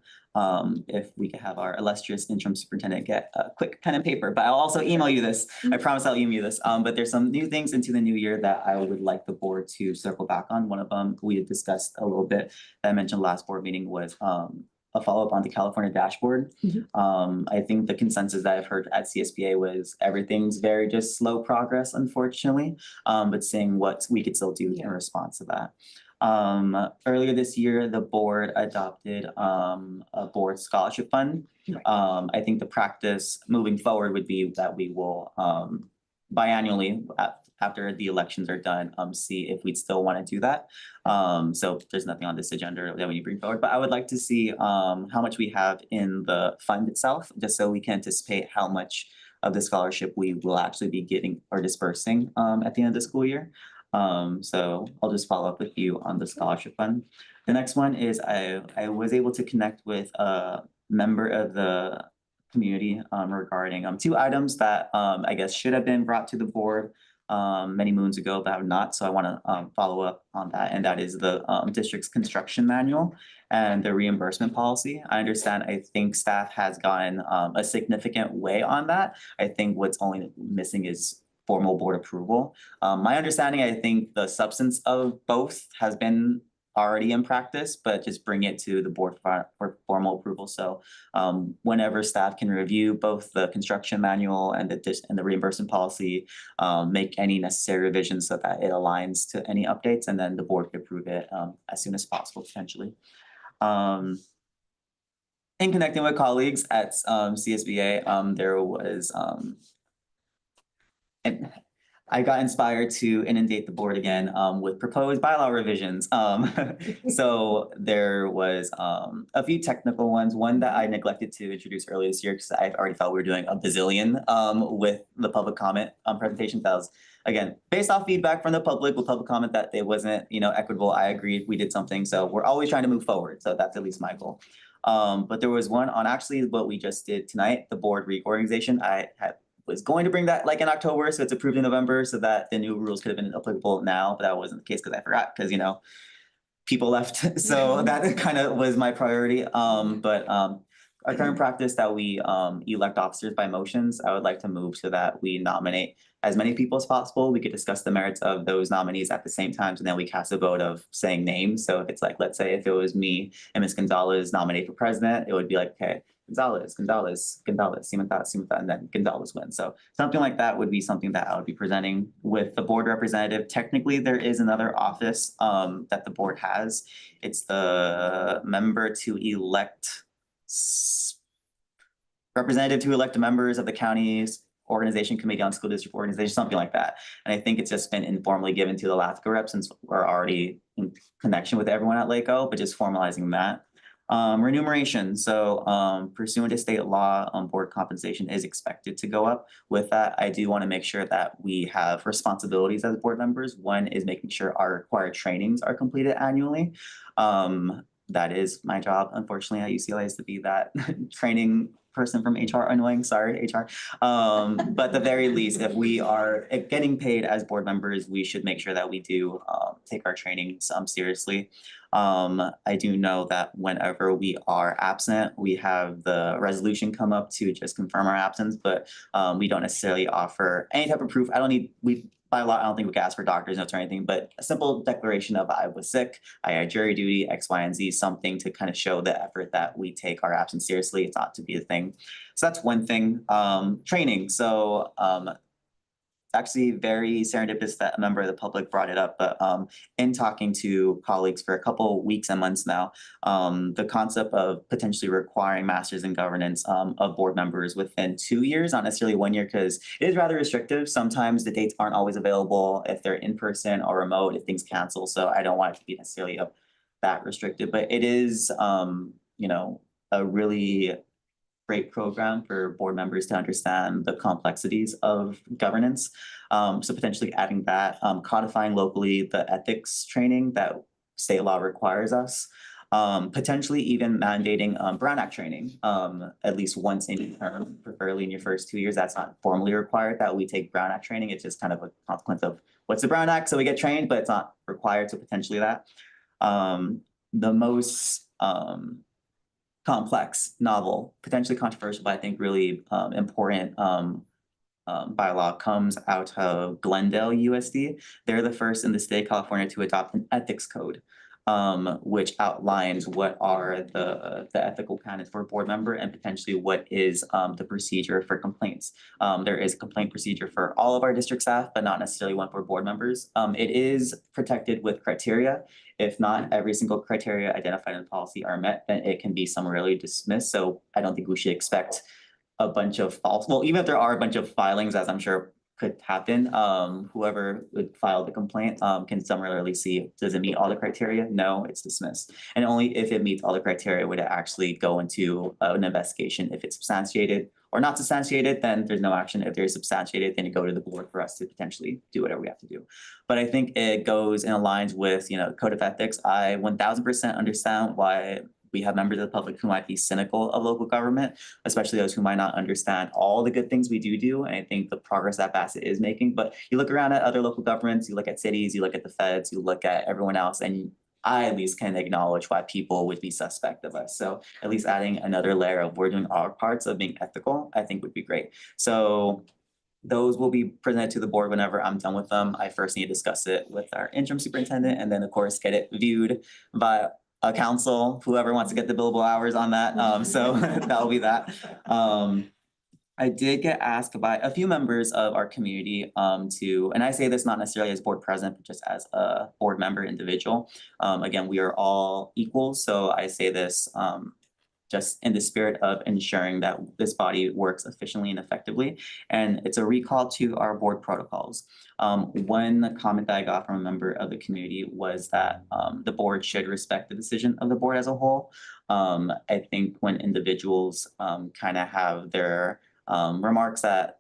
If we could have our illustrious interim superintendent get a quick pen and paper, but I'll also email you this. I promise I'll email you this. But there's some new things into the new year that I would like the board to circle back on. One of them we had discussed a little bit that I mentioned last board meeting was a follow-up on the California dashboard. I think the consensus that I've heard at CSBA was everything's very just slow progress, unfortunately, but seeing what we could still do in response to that. Earlier this year, the board adopted a board scholarship fund. I think the practice moving forward would be that we will biannually, after the elections are done, see if we'd still want to do that. So there's nothing on this agenda that we need to bring forward, but I would like to see how much we have in the fund itself, just so we can anticipate how much of the scholarship we will actually be getting or dispersing at the end of the school year. So I'll just follow up with you on the scholarship fund. The next one is I was able to connect with a member of the community regarding two items that I guess should have been brought to the board many moons ago, but have not. So I want to follow up on that, and that is the district's construction manual and the reimbursement policy. I understand, I think staff has gotten a significant way on that. I think what's only missing is formal board approval. My understanding, I think the substance of both has been already in practice, but just bring it to the board for formal approval. So whenever staff can review both the construction manual and the reimbursement policy, make any necessary revisions so that it aligns to any updates, and then the board can approve it as soon as possible, potentially. In connecting with colleagues at CSBA, there was I got inspired to inundate the board again with proposed bylaw revisions. So there was a few technical ones, one that I neglected to introduce earlier this year because I already thought we were doing a bazillion with the public comment presentation. That was, again, based off feedback from the public with public comment that it wasn't, equitable. I agreed, we did something. So we're always trying to move forward. So that's at least my goal. But there was one on actually what we just did tonight, the board reorganization. Was going to bring that like in October, so it's approved in November, so that the new rules could have been applicable now, but that wasn't the case because I forgot, because people left. So that kind of was my priority. But our current practice that we elect officers by motions, I would like to move so that we nominate as many people as possible. We could discuss the merits of those nominees at the same time, and then we cast a vote of saying names. So if it's like, let's say if it was me and Ms. Gonzalez nominated for president, it would be like, okay, Gonzalez, Cimentas, and then Gonzalez wins. So something like that would be something that I would be presenting with the board representative. Technically, there is another office that the board has. It's the member to elect representative to elect members of the county's organization, committee on school district organization, something like that. And I think it's just been informally given to the LAFCO rep since we're already in connection with everyone at LACO, but just formalizing that. Remuneration. So pursuant to state law, board compensation is expected to go up. With that, I do want to make sure that we have responsibilities as board members. One is making sure our required trainings are completed annually. That is my job, unfortunately, at UCLA, is to be that training person from HR, annoying, sorry, HR. But at the very least, if we are getting paid as board members, we should make sure that we do take our trainings seriously. I do know that whenever we are absent, we have the resolution come up to just confirm our absence, but we don't necessarily offer any type of proof. By law, I don't think we can ask for doctor's notes or anything, but a simple declaration of I was sick, I had jury duty, X, Y, and Z, something to kind of show the effort that we take our absence seriously. It's not to be a thing. So that's one thing. Training. So actually very serendipitous that a member of the public brought it up, but in talking to colleagues for a couple weeks and months now, the concept of potentially requiring masters in governance of board members within 2 years, not necessarily 1 year, because it is rather restrictive. Sometimes the dates aren't always available if they're in person or remote, if things cancel. So I don't want it to be necessarily that restricted, but it is, a really great program for board members to understand the complexities of governance. So potentially adding that, codifying locally the ethics training that state law requires us. Potentially even mandating Brown Act training at least once in your term, preferably in your first 2 years. That's not formally required that we take Brown Act training. It's just kind of a consequence of what's the Brown Act, so we get trained, but it's not required, so potentially that. The most complex, novel, potentially controversial, but I think really important bylaw comes out of Glendale, USD. They're the first in the state of California to adopt an ethics code, which outlines what are the ethical canons for a board member and potentially what is the procedure for complaints. There is a complaint procedure for all of our district staff, but not necessarily one for board members. It is protected with criteria. If not every single criteria identified in the policy are met, then it can be summarily dismissed. So I don't think we should expect a bunch of even if there are a bunch of filings, as I'm sure could happen, whoever would file the complaint can summarily see, does it meet all the criteria? No, it's dismissed. And only if it meets all the criteria would it actually go into an investigation. If it's substantiated or not substantiated, then there's no action. If there's substantiated, then you go to the board for us to potentially do whatever we have to do. But I think it goes and aligns with, code of ethics. I 1000% understand why we have members of the public who might be cynical of local government, especially those who might not understand all the good things we do. And I think the progress that Bassett is making, but you look around at other local governments, you look at cities, you look at the feds, you look at everyone else, and I at least can acknowledge why people would be suspect of us. So at least adding another layer of we're doing our parts of being ethical, I think would be great. So those will be presented to the board whenever I'm done with them. I first need to discuss it with our interim superintendent and then of course get it viewed by a council, whoever wants to get the billable hours on that. So that'll be that. I did get asked by a few members of our community and I say this not necessarily as board president, but just as a board member individual. Again, we are all equal. So I say this just in the spirit of ensuring that this body works efficiently and effectively. And it's a recall to our board protocols. One comment that I got from a member of the community was that the board should respect the decision of the board as a whole. I think when individuals kind of have their remarks that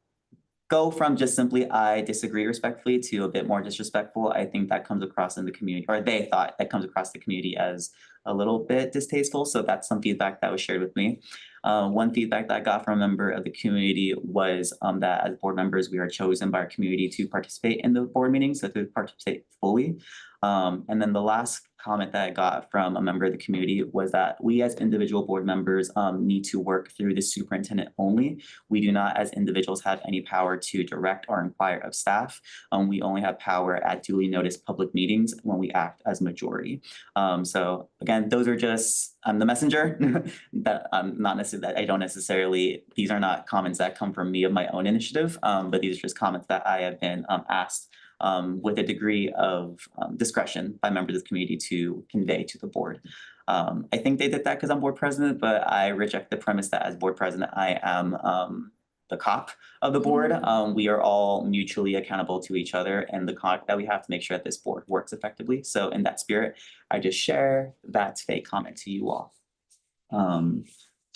go from just simply I disagree respectfully to a bit more disrespectful, I think that comes across in the community, or they thought that comes across the community as a little bit distasteful. So that's some feedback that was shared with me. One feedback that I got from a member of the community was that as board members, we are chosen by our community to participate in the board meetings, so to participate fully. And then the last comment that I got from a member of the community was that we as individual board members need to work through the superintendent only. We do not as individuals have any power to direct or inquire of staff. We only have power at duly noticed public meetings when we act as majority. So again, those are just, I'm the messenger that I'm not necessarily, that I don't necessarily, these are not comments that come from me of my own initiative, but these are just comments that I have been asked with a degree of discretion by members of the community to convey to the board. I think they did that because I'm board president, but I reject the premise that as board president, I am the cop of the board. We are all mutually accountable to each other and the conduct that we have to make sure that this board works effectively. So in that spirit, I just share that fake comment to you all.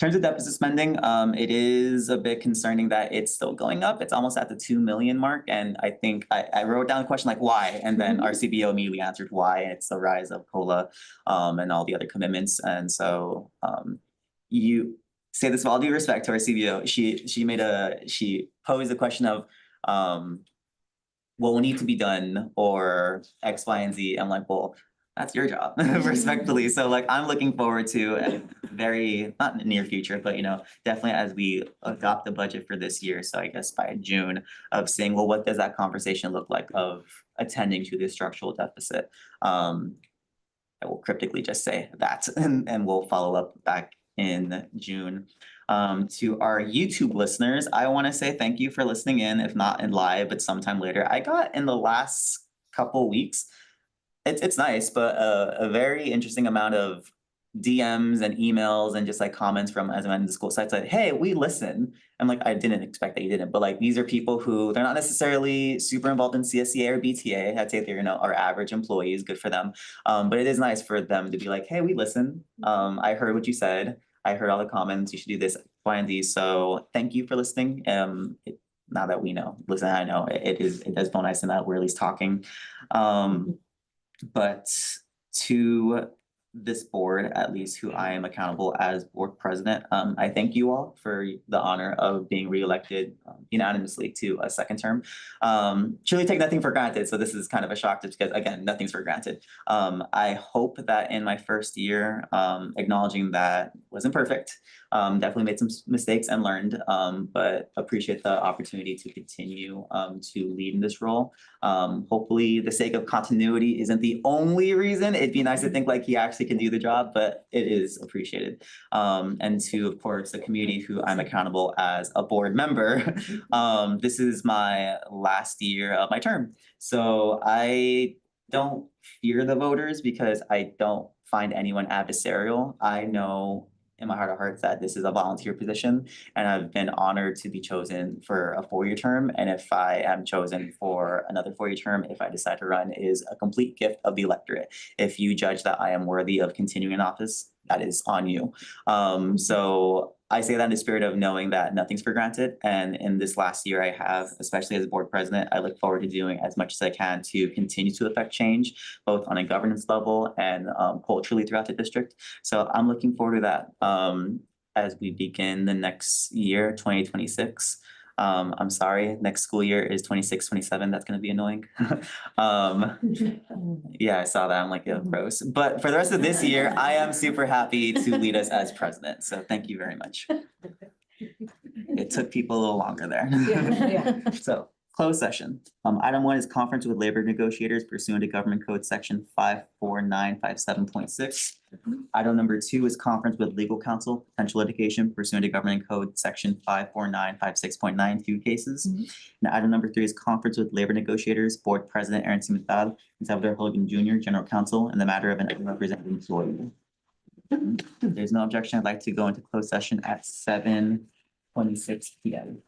In terms of deficit spending, it is a bit concerning that it's still going up. It's almost at the 2 million mark. And I think I wrote down a question like why, and then our CBO immediately answered why. And it's the rise of COLA and all the other commitments. And so you say this with all due respect to our CBO. She posed a question of what will need to be done or X, Y, and Z. I'm like, well, that's your job, respectfully. So like, I'm looking forward to a very, not in the near future, but definitely as we adopt the budget for this year. So I guess by June of saying, well, what does that conversation look like of attending to the structural deficit? I will cryptically just say that, and we'll follow up back in June. To our YouTube listeners, I want to say thank you for listening in, if not in live, but sometime later. I got in the last couple weeks, it's nice, but a very interesting amount of DMs and emails and just like comments from as I'm in the school sites like, hey, we listen. I'm like, I didn't expect that you didn't, but like these are people who they're not necessarily super involved in CSEA or BTA. I'd say they're our average employees, good for them. But it is nice for them to be like, hey, we listen. I heard what you said. I heard all the comments. You should do this, Y, and Z. So thank you for listening. Now that we know, listen, I know it does feel nice and that we're at least talking. But to this board, at least who I am accountable as board president, I thank you all for the honor of being reelected unanimously to a second term. Truly take nothing for granted. So this is kind of a shock just because, again, nothing's for granted. I hope that in my first year, acknowledging that wasn't perfect, definitely made some mistakes and learned, but appreciate the opportunity to continue to lead in this role. Hopefully the sake of continuity isn't the only reason. It'd be nice to think like he actually can do the job, but it is appreciated. And to, of course, the community who I'm accountable as a board member. This is my last year of my term. So I don't fear the voters because I don't find anyone adversarial. I know in my heart of hearts that this is a volunteer position and I've been honored to be chosen for a 4-year term. And if I am chosen for another 4-year term, if I decide to run, it is a complete gift of the electorate. If you judge that I am worthy of continuing in office, that is on you. So I say that in the spirit of knowing that nothing's for granted. And in this last year I have, especially as board president, I look forward to doing as much as I can to continue to affect change, both on a governance level and culturally throughout the district. So I'm looking forward to that as we begin the next year, 2026. I'm sorry, next school year is 26-27. That's going to be annoying. Yeah, I saw that. I'm like, gross. But for the rest of this year, I am super happy to lead us as president. So thank you very much. It took people a little longer there. Yeah. So closed session. Item 1 is conference with labor negotiators pursuant to Government Code Section 54957.6. Item number 2 is conference with legal counsel, potential litigation pursuant to Government Code Section 54956.92 cases. And item number 3 is conference with labor negotiators, Board President Aaron Cimental, and Salvador Hogan Jr., General Counsel, in the matter of an unrepresented employee. If there's no objection, I'd like to go into closed session at 7:26 PM.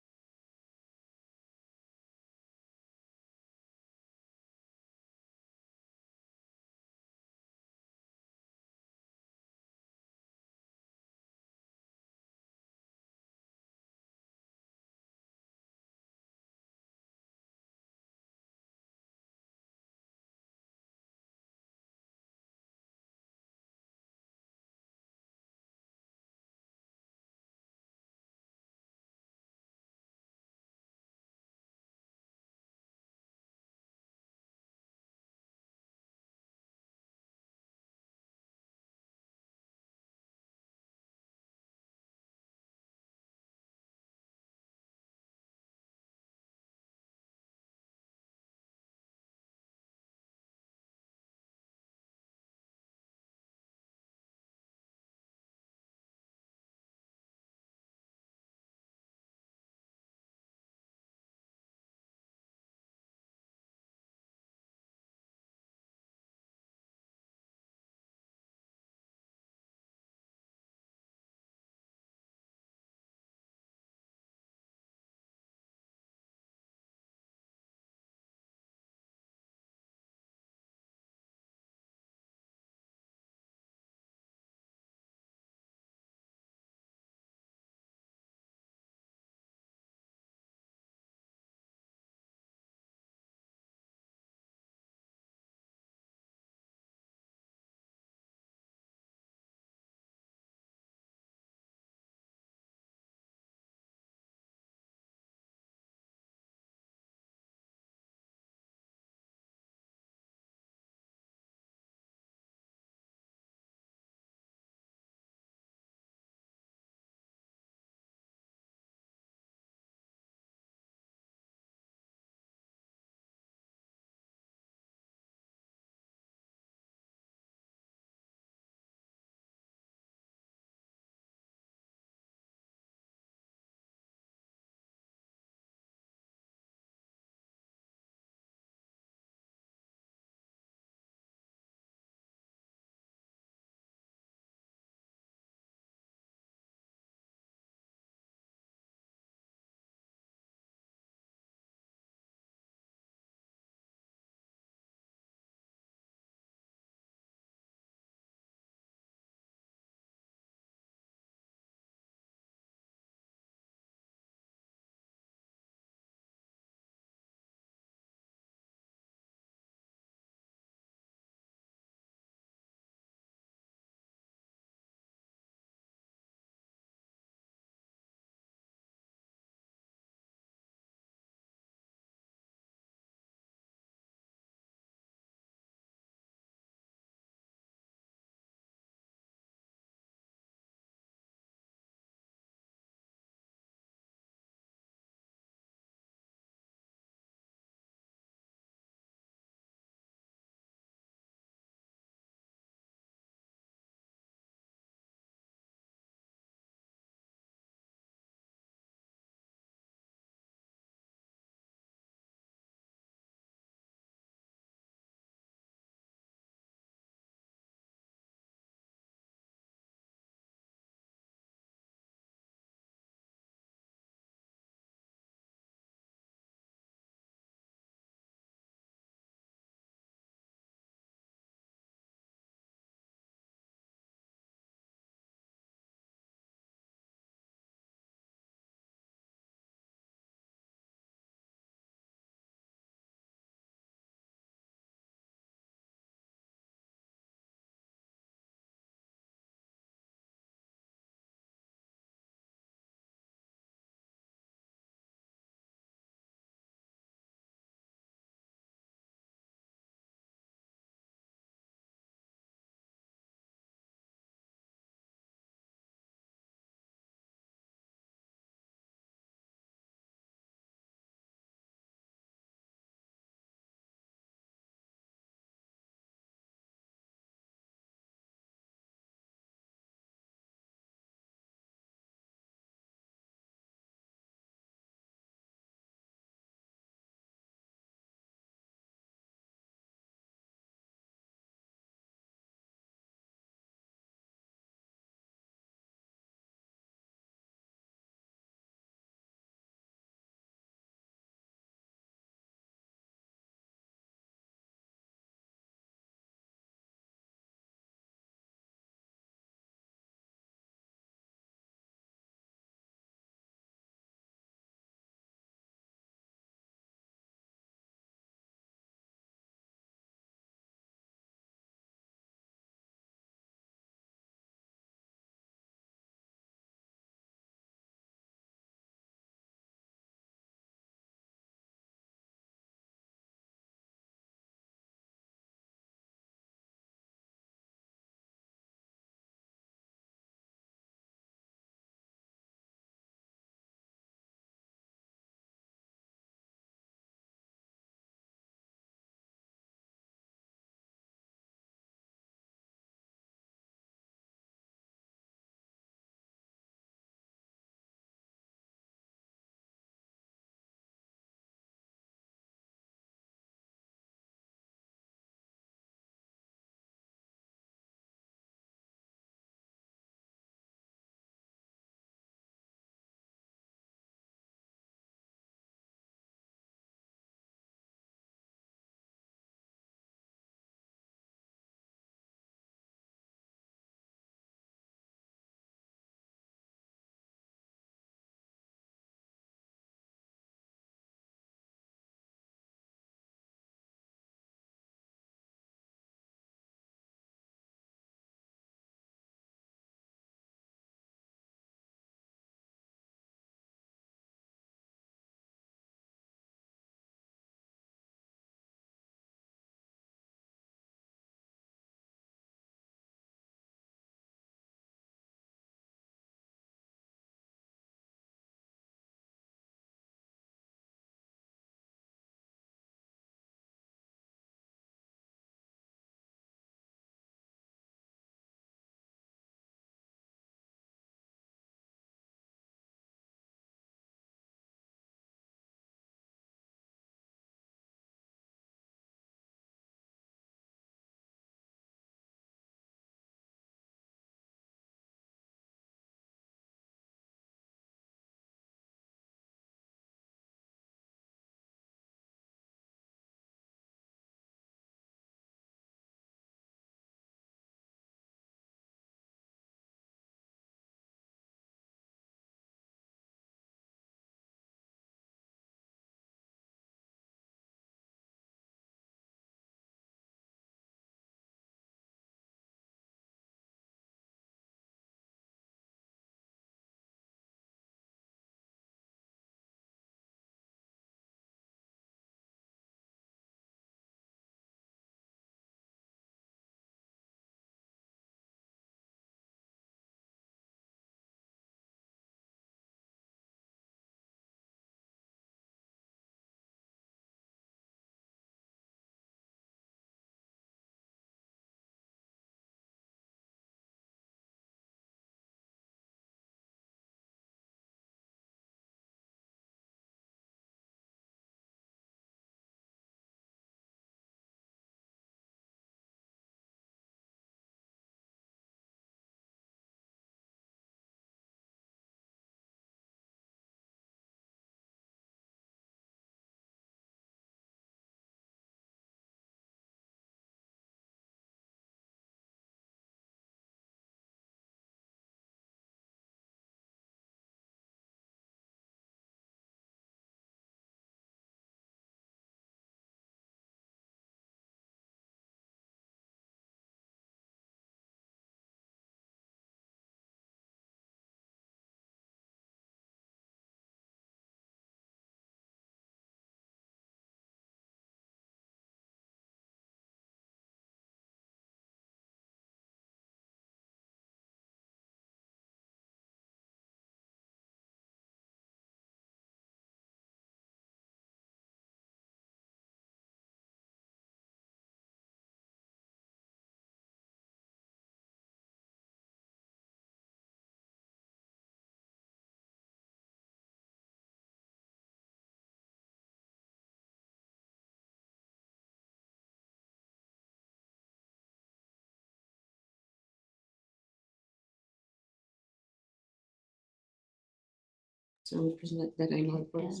So we present that I know for us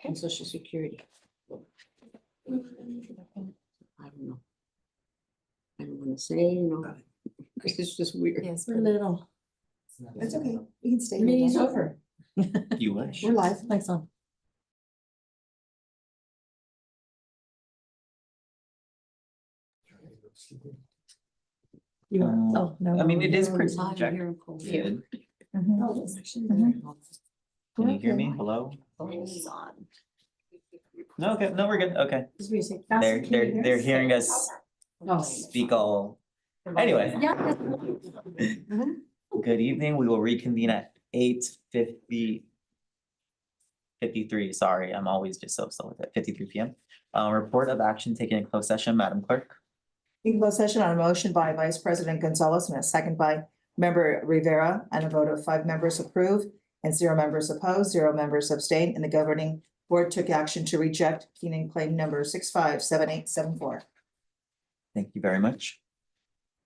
and social security. I don't know. I don't wanna say, because it's just weird. Yes, we're little. It's okay. You can stay. Meeting's over. You wish. We're live. Thanks on. You want, oh, no. I mean, it is pretty It's hot in here and cold. projected. Mhm. Oh, it's actually Mhm. very hot. Can you hear me? Hello? It's on. No, okay, no, we're good, okay. It's music. They're, Bassett, can you hear they're us? hearing us Oh. speak all. Anyway. Yeah. Good evening, we will reconvene at 8:50. 53, sorry, I'm always just so slow with it, 53 PM. Report of action taken in closed session, Madam Clerk. In closed session on a motion by Vice President Gonzalez and a second by Member Rivera, and a vote of 5 members approve and 0 members opposed, 0 members abstain, and the governing board took action to reject Keenan claim number 657874. Thank you very much.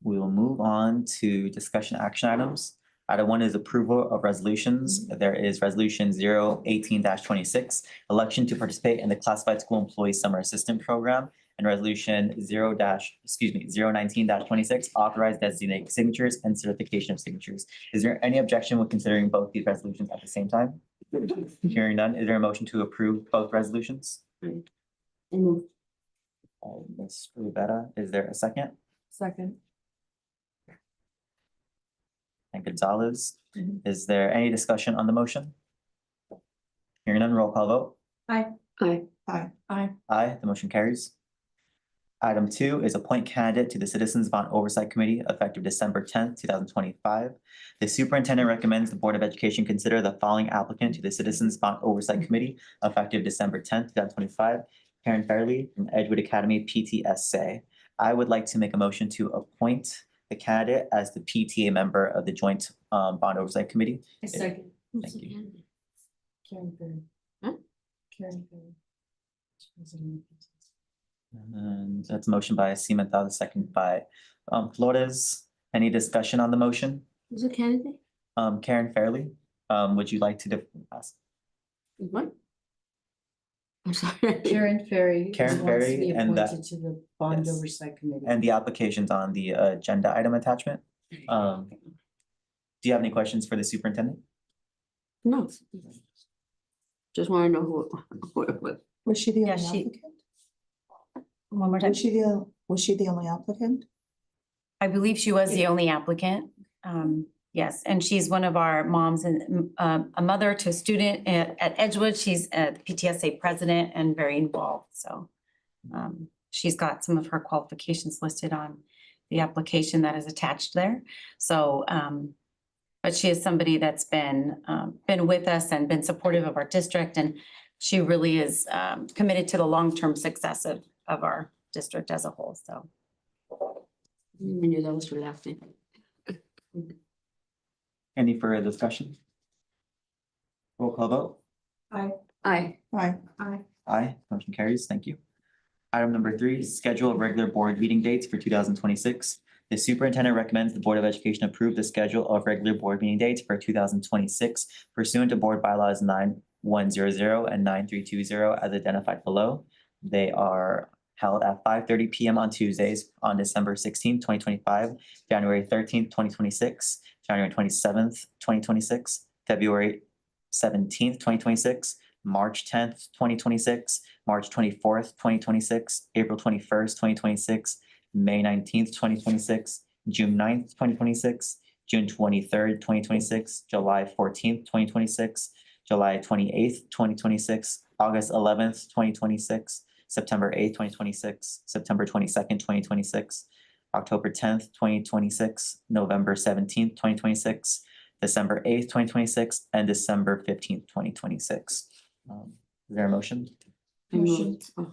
We will move on to discussion action items. Item 1 is approval of resolutions. There is resolution 018-26, election to participate in the classified school employee summer assistant program, and resolution 019-26, authorized designated signatures and certification of signatures. Is there any objection with considering both these resolutions at the same time? Hearing none, is there a motion to approve both resolutions? Move. Ms. Rivera, is there a second? Second. And Gonzalez, Mhm. is there any discussion on the motion? Hearing none, roll call vote. Aye. Aye. Aye. Aye. Aye, the motion carries. Item 2 is appoint candidate to the Citizens Bond Oversight Committee effective December 10th, 2025. The superintendent recommends the Board of Education consider the following applicant to the Citizens Bond Oversight Committee effective December 10th, 2025. Karen Fairley from Edgewood Academy PTSA. I would like to make a motion to appoint the candidate as the PTA member of the Joint Bond Oversight Committee. A second. Thank you. Karen Fairley. Huh? Karen Fairley. And that's a motion by Cimental, second by Flores. Any discussion on the motion? Who's a candidate? Karen Fairley, would you like to ask? What? I'm sorry. Karen Ferry. Karen who wants to Ferry be and that- appointed to the Bond yes. Oversight Committee. And the application's on the agenda item attachment. Do you have any questions for the superintendent? No. Just wanna know who. Was she the Yeah, only she- applicant? One more time. Was she the only applicant? I believe she was the only applicant. Yes, and she's one of our moms and a mother to a student at Edgewood. She's the PTSA president and very involved, so. She's got some of her qualifications listed on the application that is attached there. So, but she is somebody that's been with us and been supportive of our district, and she really is committed to the long-term success of our district as a whole, so. I knew that was for laughing. Any further discussion? Roll call vote. Aye. Aye. Aye. Aye. Aye, motion carries. Thank you. Item number 3, schedule of regular board meeting dates for 2026. The superintendent recommends the Board of Education approve the schedule of regular board meeting dates for 2026 pursuant to board bylaws 9100 and 9320 as identified below. They are held at 5:30 PM on Tuesdays on December 16th, 2025, January 13th, 2026, January 27th, 2026, February 17th, 2026, March 10th, 2026, March 24th, 2026, April 21st, 2026, May 19th, 2026, June 9th, 2026, June 23rd, 2026, July 14th, 2026, July 28th, 2026, August 11th, 2026, September 8th, 2026, September 22nd, 2026, October 10th, 2026, November 17th, 2026, December 8th, 2026, and December 15th, 2026. Is there a motion? I moved. Oh.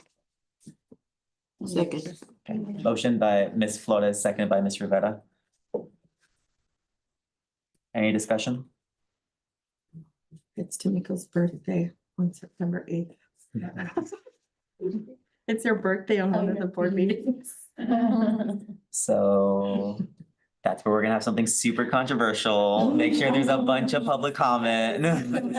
Second. Okay, motion by Ms. Flores, seconded by Ms. Rivera. Any discussion? It's Tamiko's birthday on September 8th. It's her birthday on one of the board meetings. So That's where we're gonna have something super controversial. Make sure there's a bunch of public comment. On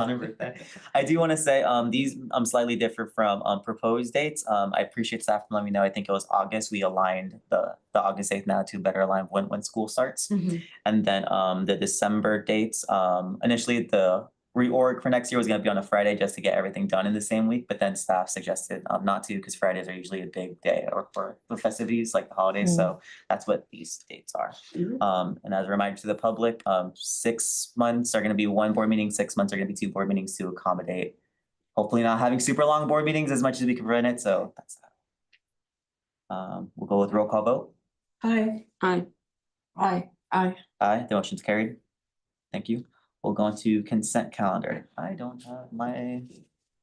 her birthday. I do want to say, these slightly differ from proposed dates. I appreciate staff letting me know. I think it was August. We aligned the August 8th now to better align when school starts. And then the December dates, initially the reorg for next year was gonna be on a Friday just to get everything done in the same week, but then staff suggested not to, because Fridays are usually a big day or for the festivities like the holidays, so that's what these dates are. And as a reminder to the public, 6 months are gonna be one board meeting, 6 months are gonna be two board meetings to accommodate hopefully not having super long board meetings as much as we can prevent it, so that's that. We'll go with roll call vote. Aye. Aye. Aye. Aye. Aye, the motion's carried. Thank you. We'll go on to consent calendar. I don't have my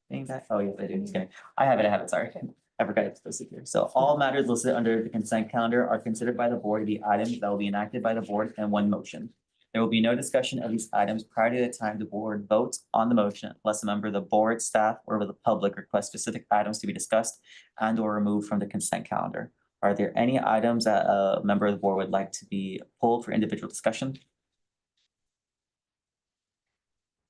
thing back. Oh, yes, I do. Just kidding. I have it, sorry. I forgot it's listed here. So all matters listed under the consent calendar are considered by the board to be items that will be enacted by the board in one motion. There will be no discussion of these items prior to the time the board votes on the motion unless a member of the board, staff, or the public requests specific items to be discussed and or removed from the consent calendar. Are there any items that a member of the board would like to be pulled for individual discussion?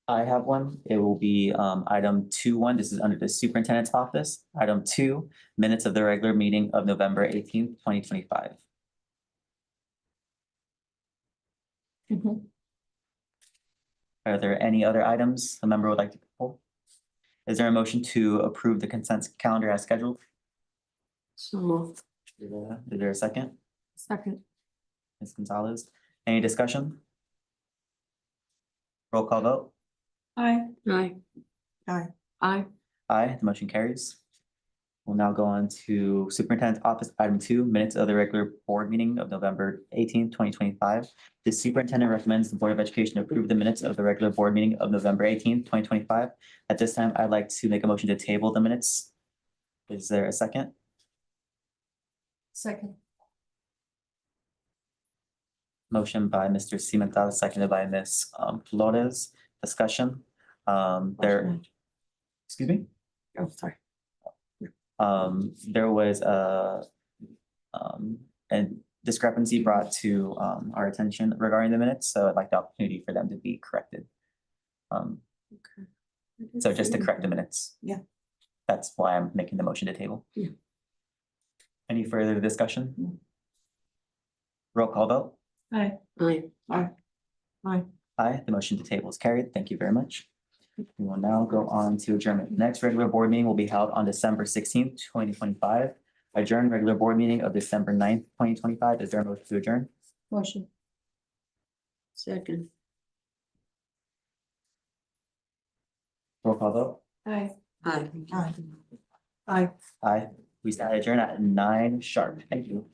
I have one. It will be item 2.1. This is under the superintendent's office. Item 2, minutes of the regular meeting of November 18th, 2025. Are there any other items a member would like to pull? Is there a motion to approve the consent calendar as scheduled? So moved. Is there a second? Second. Ms. Gonzalez, any discussion? Roll call vote. Aye. Aye. Aye. Aye, the motion carries. We'll now go on to Superintendent's Office, item 2, minutes of the regular board meeting of November 18th, 2025. The superintendent recommends the Board of Education approve the minutes of the regular board meeting of November 18th, 2025. At this time, I'd like to make a motion to table the minutes. Is there a second? Second. Motion by Mr. Cimental, seconded by Ms. Flores. Discussion. Excuse me? Oh, sorry. There was a discrepancy brought to our attention regarding the minutes, so I'd like the opportunity for them to be corrected. So just to correct the minutes. Yeah. That's why I'm making the motion to table. Yeah. Any further discussion? Roll call vote. Aye. Aye. Aye. Aye. Aye, the motion to table is carried. Thank you very much. We will now go on to adjournment. Next regular board meeting will be held on December 16th, 2025. Adjourn regular board meeting of December 9th, 2025. Is there a motion to adjourn? Motion. Second. Roll call vote. Aye. Aye. Aye. Aye. Aye. We stand adjourned at 9 sharp. Thank you.